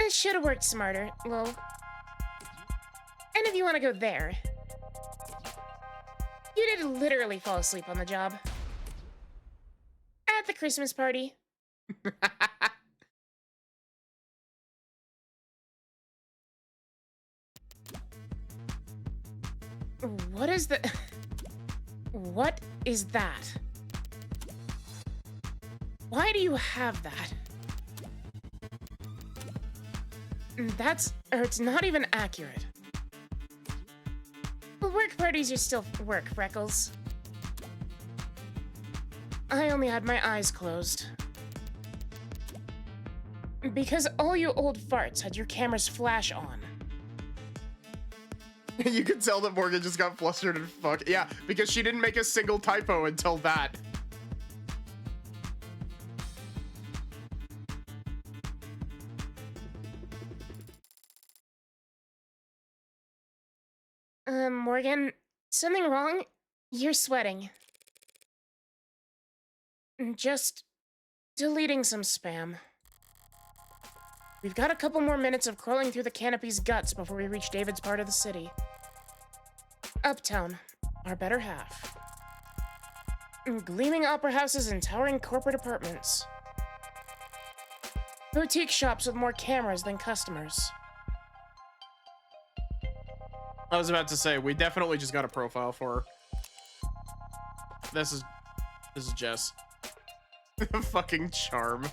I should have worked smarter, lol. And if you want to go there, you did literally fall asleep on the job. At the Christmas party. What is the... What is that? Why do you have that? It's not even accurate. Work parties are still work, Freckles. I only had my eyes closed. Because all you old farts had your cameras flash on. You could tell that Morgan just got flustered and fuck. Yeah, because she didn't make a single typo until that. Morgan, something wrong? You're sweating. Just deleting some spam. We've got a couple more minutes of crawling through the canopy's guts before we reach David's part of the city. Uptown, our better half. Gleaming opera houses and towering corporate apartments. Boutique shops with more cameras than customers. I was about to say, we definitely just got a profile for her. This is Jess. Fucking charm.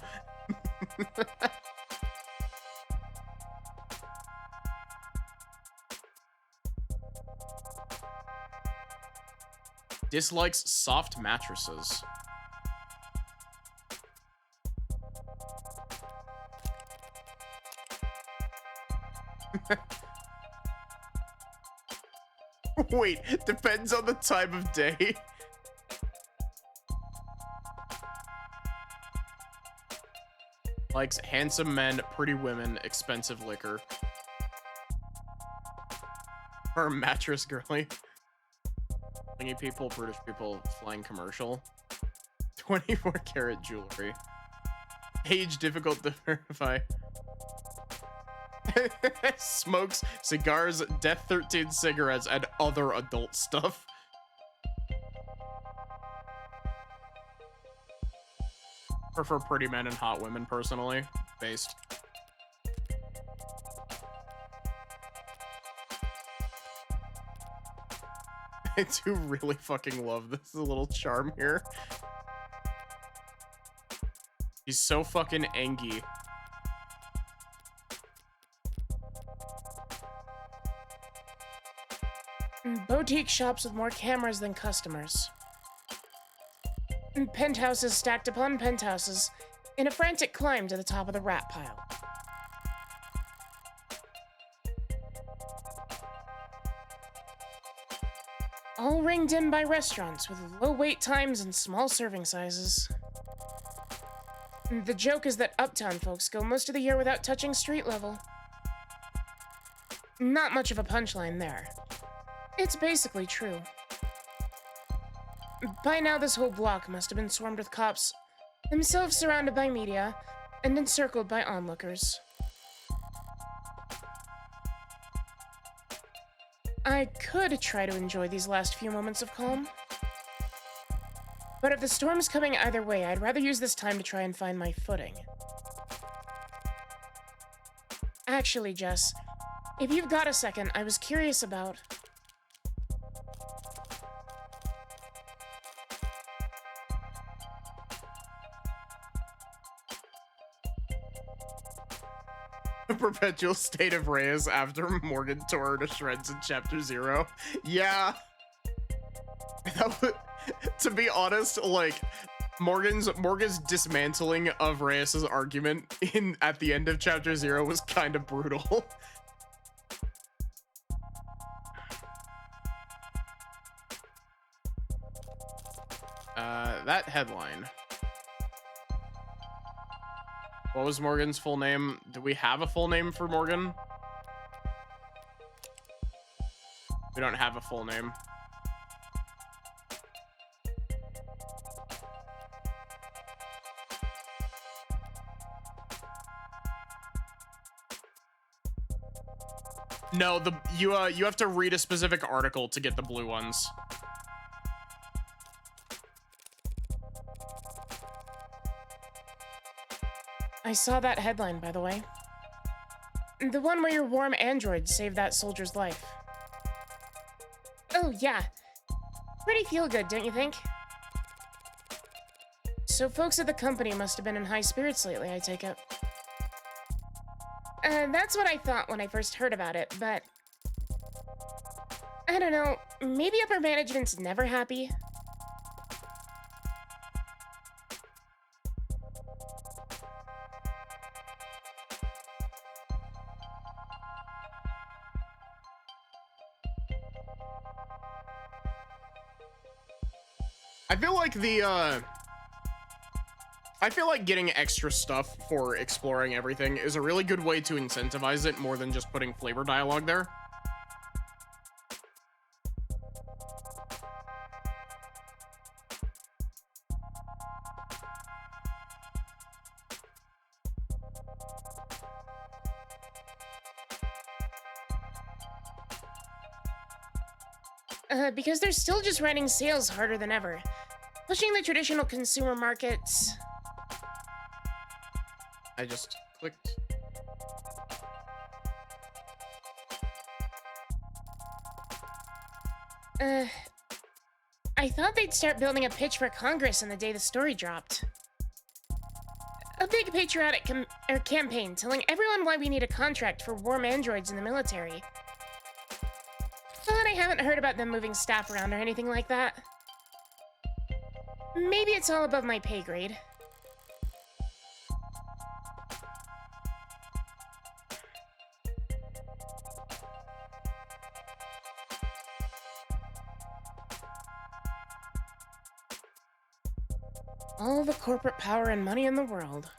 Dislikes soft mattresses. Wait, depends on the time of day. Likes handsome men, pretty women, expensive liquor. Or mattress girly. Clingy people, British people, flying commercial. 24 karat jewelry. Age difficult to verify. Smokes cigars, Death 13 cigarettes, and other adult stuff. Prefer pretty men and hot women personally. Based. I do really fucking love this little charm here. He's so fucking angy. Boutique shops with more cameras than customers. Penthouses stacked upon penthouses in a frantic climb to the top of the rat pile. All ringed in by restaurants with low wait times and small serving sizes. The joke is that uptown folks go most of the year without touching street level. Not much of a punchline there. It's basically true. By now, this whole block must have been swarmed with cops, themselves surrounded by media, and encircled by onlookers. I could try to enjoy these last few moments of calm. But if the storm's coming either way, I'd rather use this time to try and find my footing. Actually, Jess, if you've got a second, I was curious about... A perpetual state of Reyes after Morgan tore her to shreds in Chapter 0. Yeah. That would, to be honest, like, Morgan's dismantling of Reyes's argument at the end of Chapter 0 was kind of brutal. That headline. What was Morgan's full name? Do we have a full name for Morgan? We don't have a full name. No, you have to read a specific article to get the blue ones. I saw that headline, by the way. The one where your warm android saved that soldier's life. Oh, yeah. Pretty feel-good, don't you think? So folks at the company must have been in high spirits lately, I take it. That's what I thought when I first heard about it, but... I don't know, maybe upper management's never happy? I feel like I feel like getting extra stuff for exploring everything is a really good way to incentivize it more than just putting flavor dialogue there. Because they're still just running sales harder than ever, pushing the traditional consumer markets. I just clicked. I thought they'd start building a pitch for Congress on the day the story dropped. A big patriotic campaign telling everyone why we need a contract for warm androids in the military. But I haven't heard about them moving staff around or anything like that. Maybe it's all above my pay grade. All the corporate power and money in the world.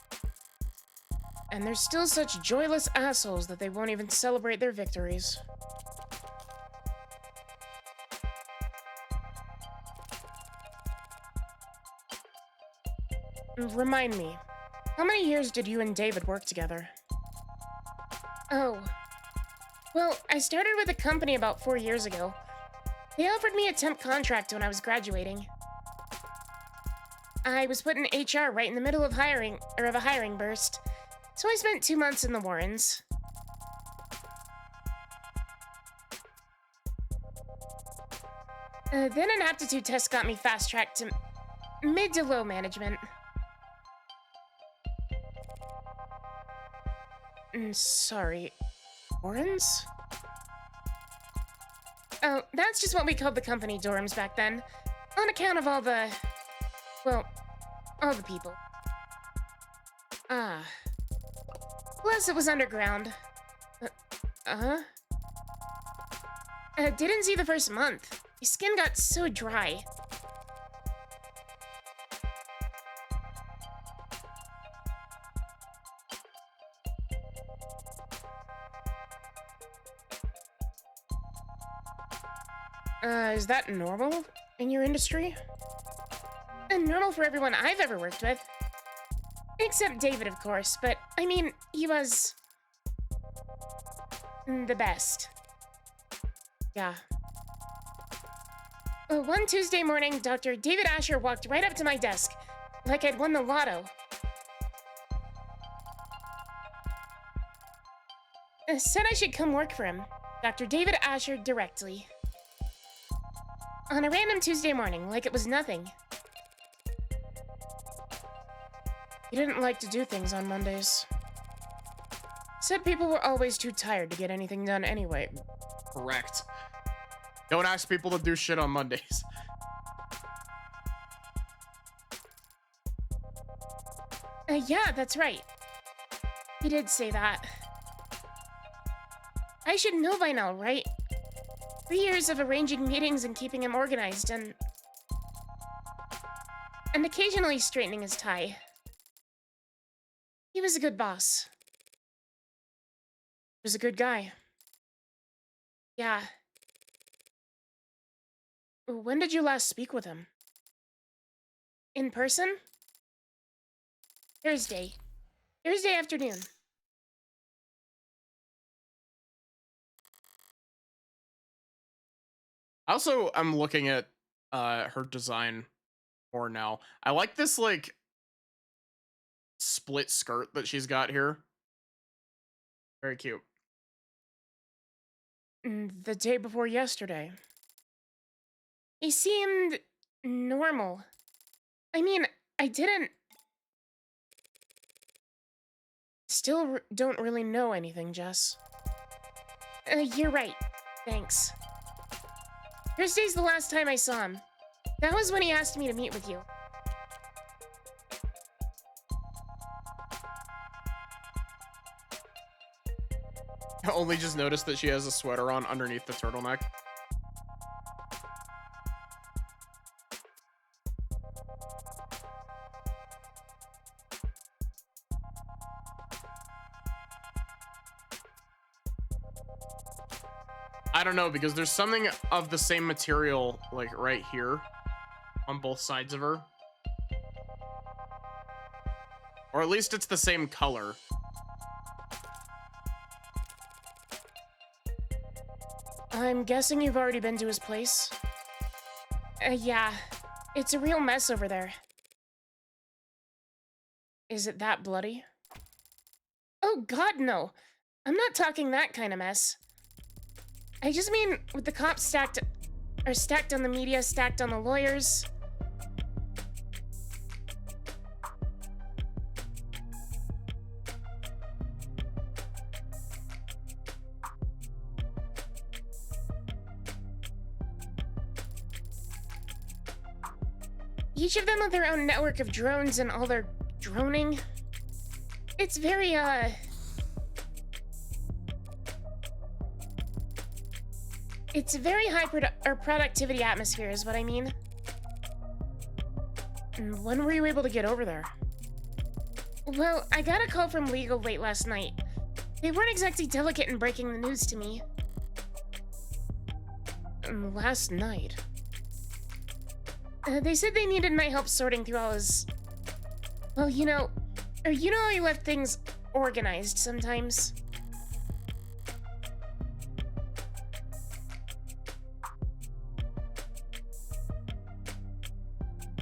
And they're still such joyless assholes that they won't even celebrate their victories. Remind me, how many years did you and David work together? Oh, well, I started with the company about 4 years ago. They offered me a temp contract when I was graduating. I was put in HR right in the middle of a hiring burst, so I spent 2 months in the Warrens. Then an aptitude test got me fast-tracked to mid to low management. Sorry, Warrens? Oh, that's just what we called the company dorms back then, on account of all the people. Ah. Plus, it was underground. Didn't see the first month. My skin got so dry. Is that normal in your industry? Normal for everyone I've ever worked with. Except David, of course, but I mean, he was the best. Yeah. One Tuesday morning, Dr. David Asher walked right up to my desk, like I'd won the lotto. Said I should come work for him, Dr. David Asher directly. On a random Tuesday morning, like it was nothing. He didn't like to do things on Mondays. Said people were always too tired to get anything done anyway. Correct. Don't ask people to do shit on Mondays. Yeah, that's right. He did say that. I should know by now, right? 3 years of arranging meetings and keeping him organized and occasionally straightening his tie. He was a good boss. He was a good guy. Yeah. When did you last speak with him? In person? Thursday. Thursday afternoon. Also, I'm looking at her design more now. I like this like split skirt that she's got here. Very cute. The day before yesterday. He seemed normal. I mean, I didn't... Still don't really know anything, Jess. You're right. Thanks. Thursday's the last time I saw him. That was when he asked me to meet with you. I only just noticed that she has a sweater on underneath the turtleneck. I don't know, because there's something of the same material, like, right here on both sides of her. Or at least it's the same color. I'm guessing you've already been to his place. Yeah. It's a real mess over there. Is it that bloody? Oh god, no. I'm not talking that kind of mess. I just mean with the cops stacked on the media, stacked on the lawyers. Each of them with their own network of drones and all their droning. It's very, it's a very high productivity atmosphere is what I mean. And when were you able to get over there? Well, I got a call from legal late last night. They weren't exactly delicate in breaking the news to me. Last night? They said they needed my help sorting through all his... Well, you know how he left things organized sometimes?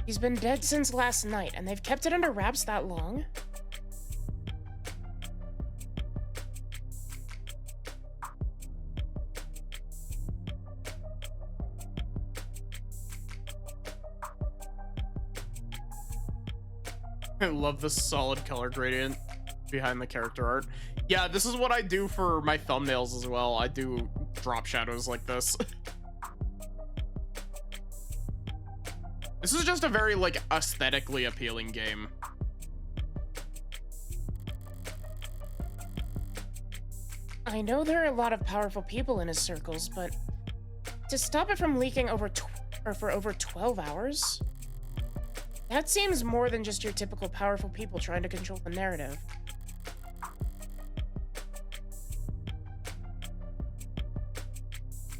He's been dead since last night, and they've kept it under wraps that long? I love the solid color gradient behind the character art. Yeah, this is what I do for my thumbnails as well. I do drop shadows like this. This is just a very, like, aesthetically appealing game. I know there are a lot of powerful people in his circles, but to stop it from leaking for over 12 hours? That seems more than just your typical powerful people trying to control the narrative.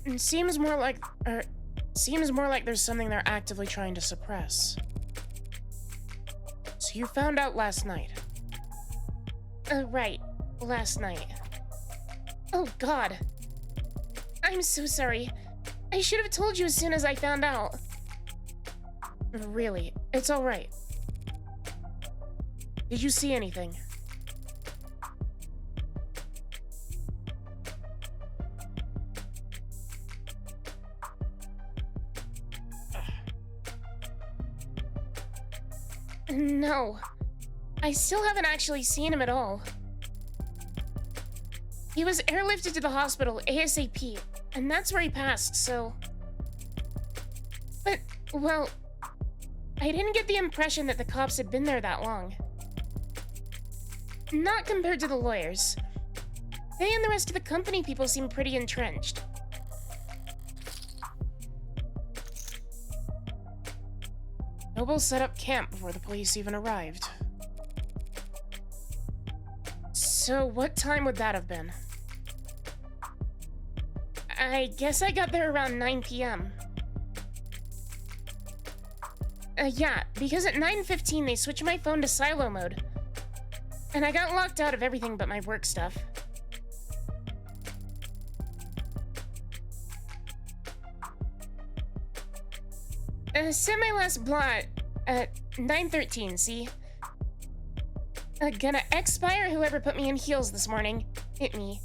It seems more like there's something they're actively trying to suppress. So you found out last night. Right. Last night. Oh, God. I'm so sorry. I should have told you as soon as I found out. Really, it's all right. Did you see anything? No. I still haven't actually seen him at all. He was airlifted to the hospital ASAP, and that's where he passed, so... But, well... I didn't get the impression that the cops had been there that long. Not compared to the lawyers. They and the rest of the company people seem pretty entrenched. Noble set up camp before the police even arrived. So what time would that have been? I guess I got there around 9 p.m. Yeah, because at 9:15 they switched my phone to silo mode. And I got locked out of everything but my work stuff. Sent my last blot at 9:13, see? Gonna expire whoever put me in heels this morning. Hit me.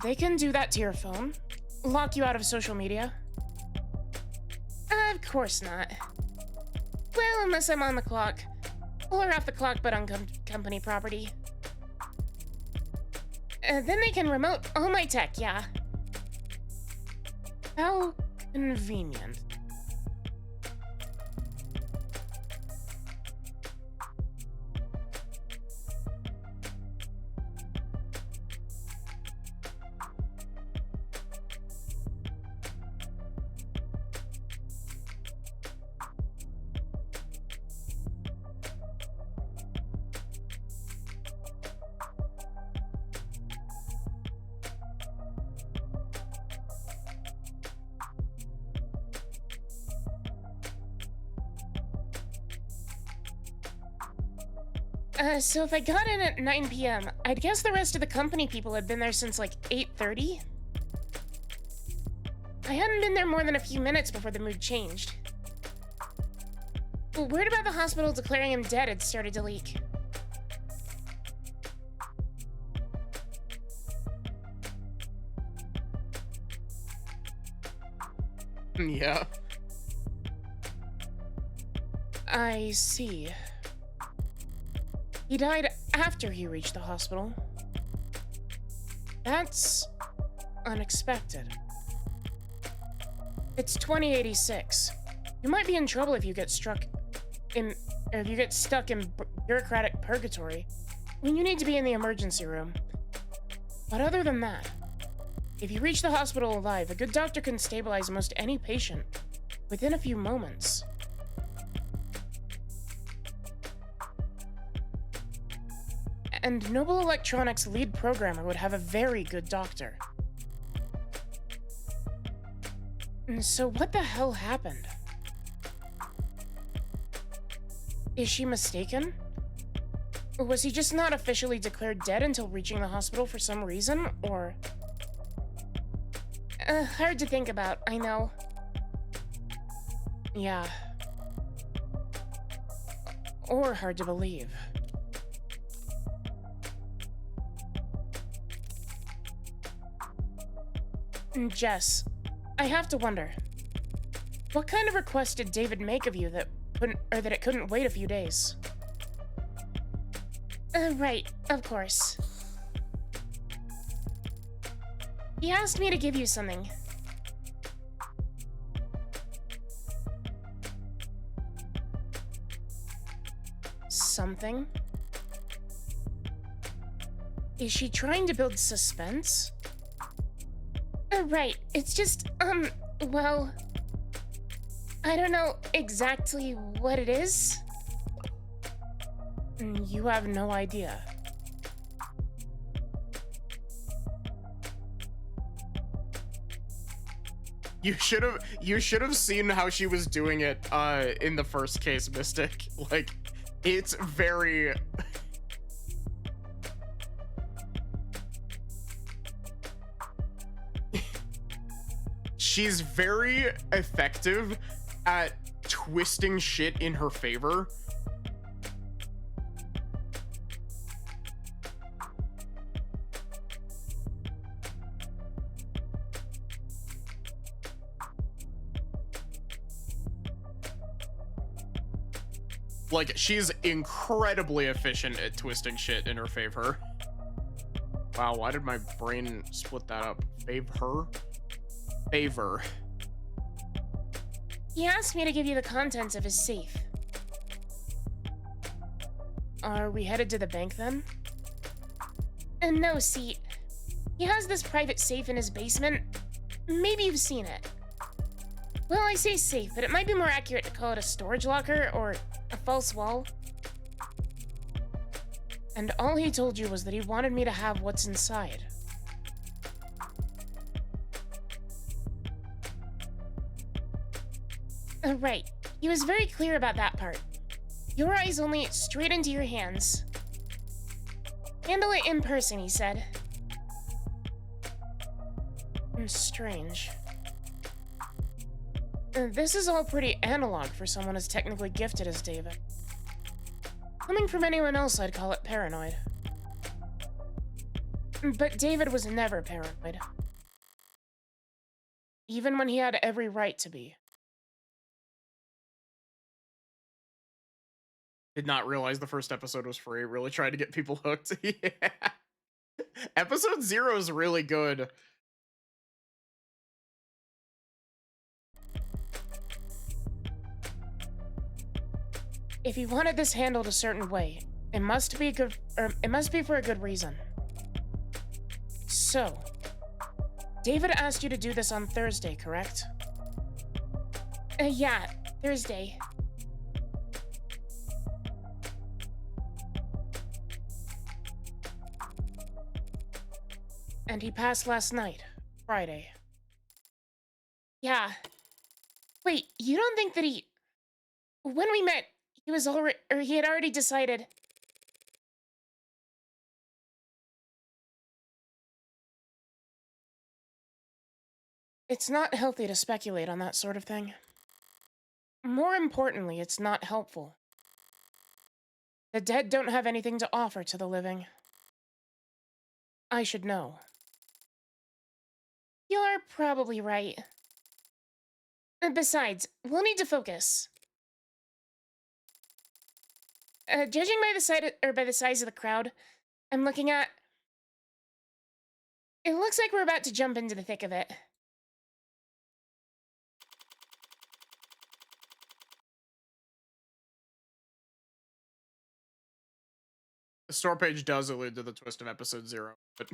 They can do that to your phone. Lock you out of social media. Of course not. Well, unless I'm on the clock. Or off the clock but on company property. Then they can remote all my tech, yeah. How convenient. So if I got in at 9 p.m., I'd guess the rest of the company people had been there since like 8:30. I hadn't been there more than a few minutes before the mood changed. Word about the hospital declaring him dead had started to leak. Yeah. I see. He died after he reached the hospital. That's unexpected. It's 2086. You might be in trouble if you get stuck in bureaucratic purgatory when you need to be in the emergency room. But other than that, if you reach the hospital alive, a good doctor can stabilize most any patient within a few moments. And Noble Electronics' lead programmer would have a very good doctor. So what the hell happened? Is she mistaken? Or was he just not officially declared dead until reaching the hospital for some reason, or... hard to think about, I know. Yeah. Or hard to believe. Jess, I have to wonder, what kind of request did David make of you that it couldn't wait a few days? Right, of course. He asked me to give you something. Something? Is she trying to build suspense? Right, it's just, well... I don't know exactly what it is. You have no idea. You should have seen how she was doing it in the first case, Mystic. Like, it's very she's very effective at twisting shit in her favor. Like, she's incredibly efficient at twisting shit in her favor. Wow, why did my brain split that up? Favor? Favor. He asked me to give you the contents of his safe. Are we headed to the bank then? No, see, he has this private safe in his basement. Maybe you've seen it. Well, I say safe, but it might be more accurate to call it a storage locker or a false wall. And all he told you was that he wanted me to have what's inside. Right. He was very clear about that part. Your eyes only, straight into your hands. Handle it in person, he said. Strange. This is all pretty analog for someone as technically gifted as David. Coming from anyone else, I'd call it paranoid. But David was never paranoid. Even when he had every right to be. Did not realize the first episode was free. Really tried to get people hooked. Yeah. Episode 0 is really good. If he wanted this handled a certain way, it must be good, or it must be for a good reason. So, David asked you to do this on Thursday, correct? Yeah, Thursday. And he passed last night, Friday. Yeah. Wait, you don't think that he... When we met, he was already... or he had already decided... It's not healthy to speculate on that sort of thing. More importantly, it's not helpful. The dead don't have anything to offer to the living. I should know. You're probably right. Besides, we'll need to focus. Judging by the size of the crowd, I'm looking at. It looks like we're about to jump into the thick of it. The store page does allude to the twist of episode 0, but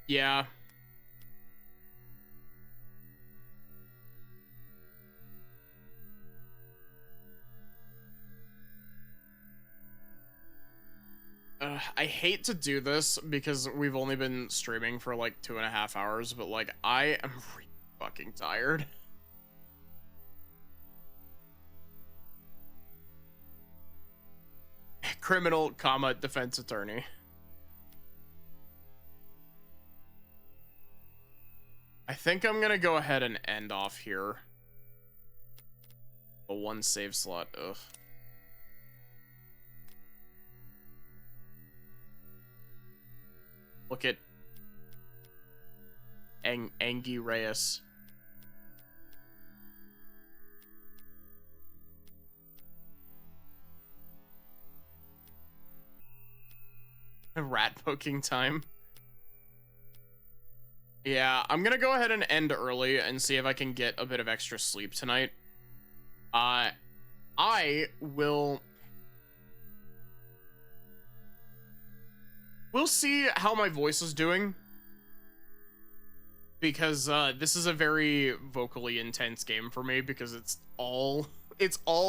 yeah. I hate to do this because we've only been streaming for like 2.5 hours, but like I am really fucking tired. Criminal, defense attorney. I think I'm gonna go ahead and end off here. A 1 save slot. Ugh. Look at Angie Reyes. Rat poking time. Yeah, I'm gonna go ahead and end early and see if I can get a bit of extra sleep tonight. I will... We'll see how my voice is doing. Because this is a very vocally intense game for me because it's all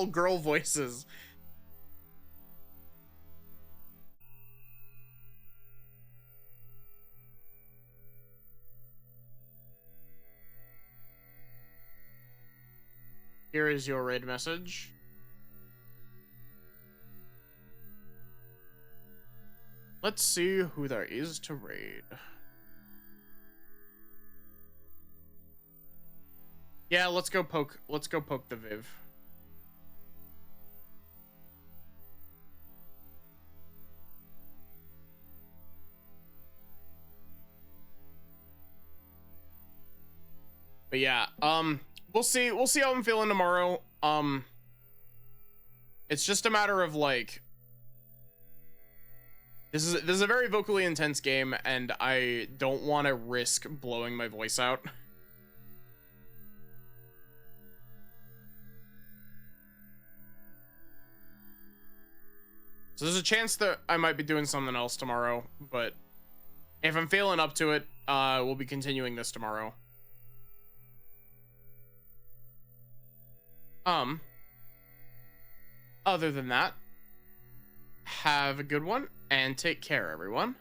girl voices. Here is your raid message. Let's see who there is to raid. Yeah, let's go poke the Viv. But yeah, we'll see how I'm feeling tomorrow. It's just a matter of like, this is a very vocally intense game and I don't want to risk blowing my voice out. So there's a chance that I might be doing something else tomorrow, but if I'm feeling up to it, we'll be continuing this tomorrow. Other than that, have a good one and take care, everyone.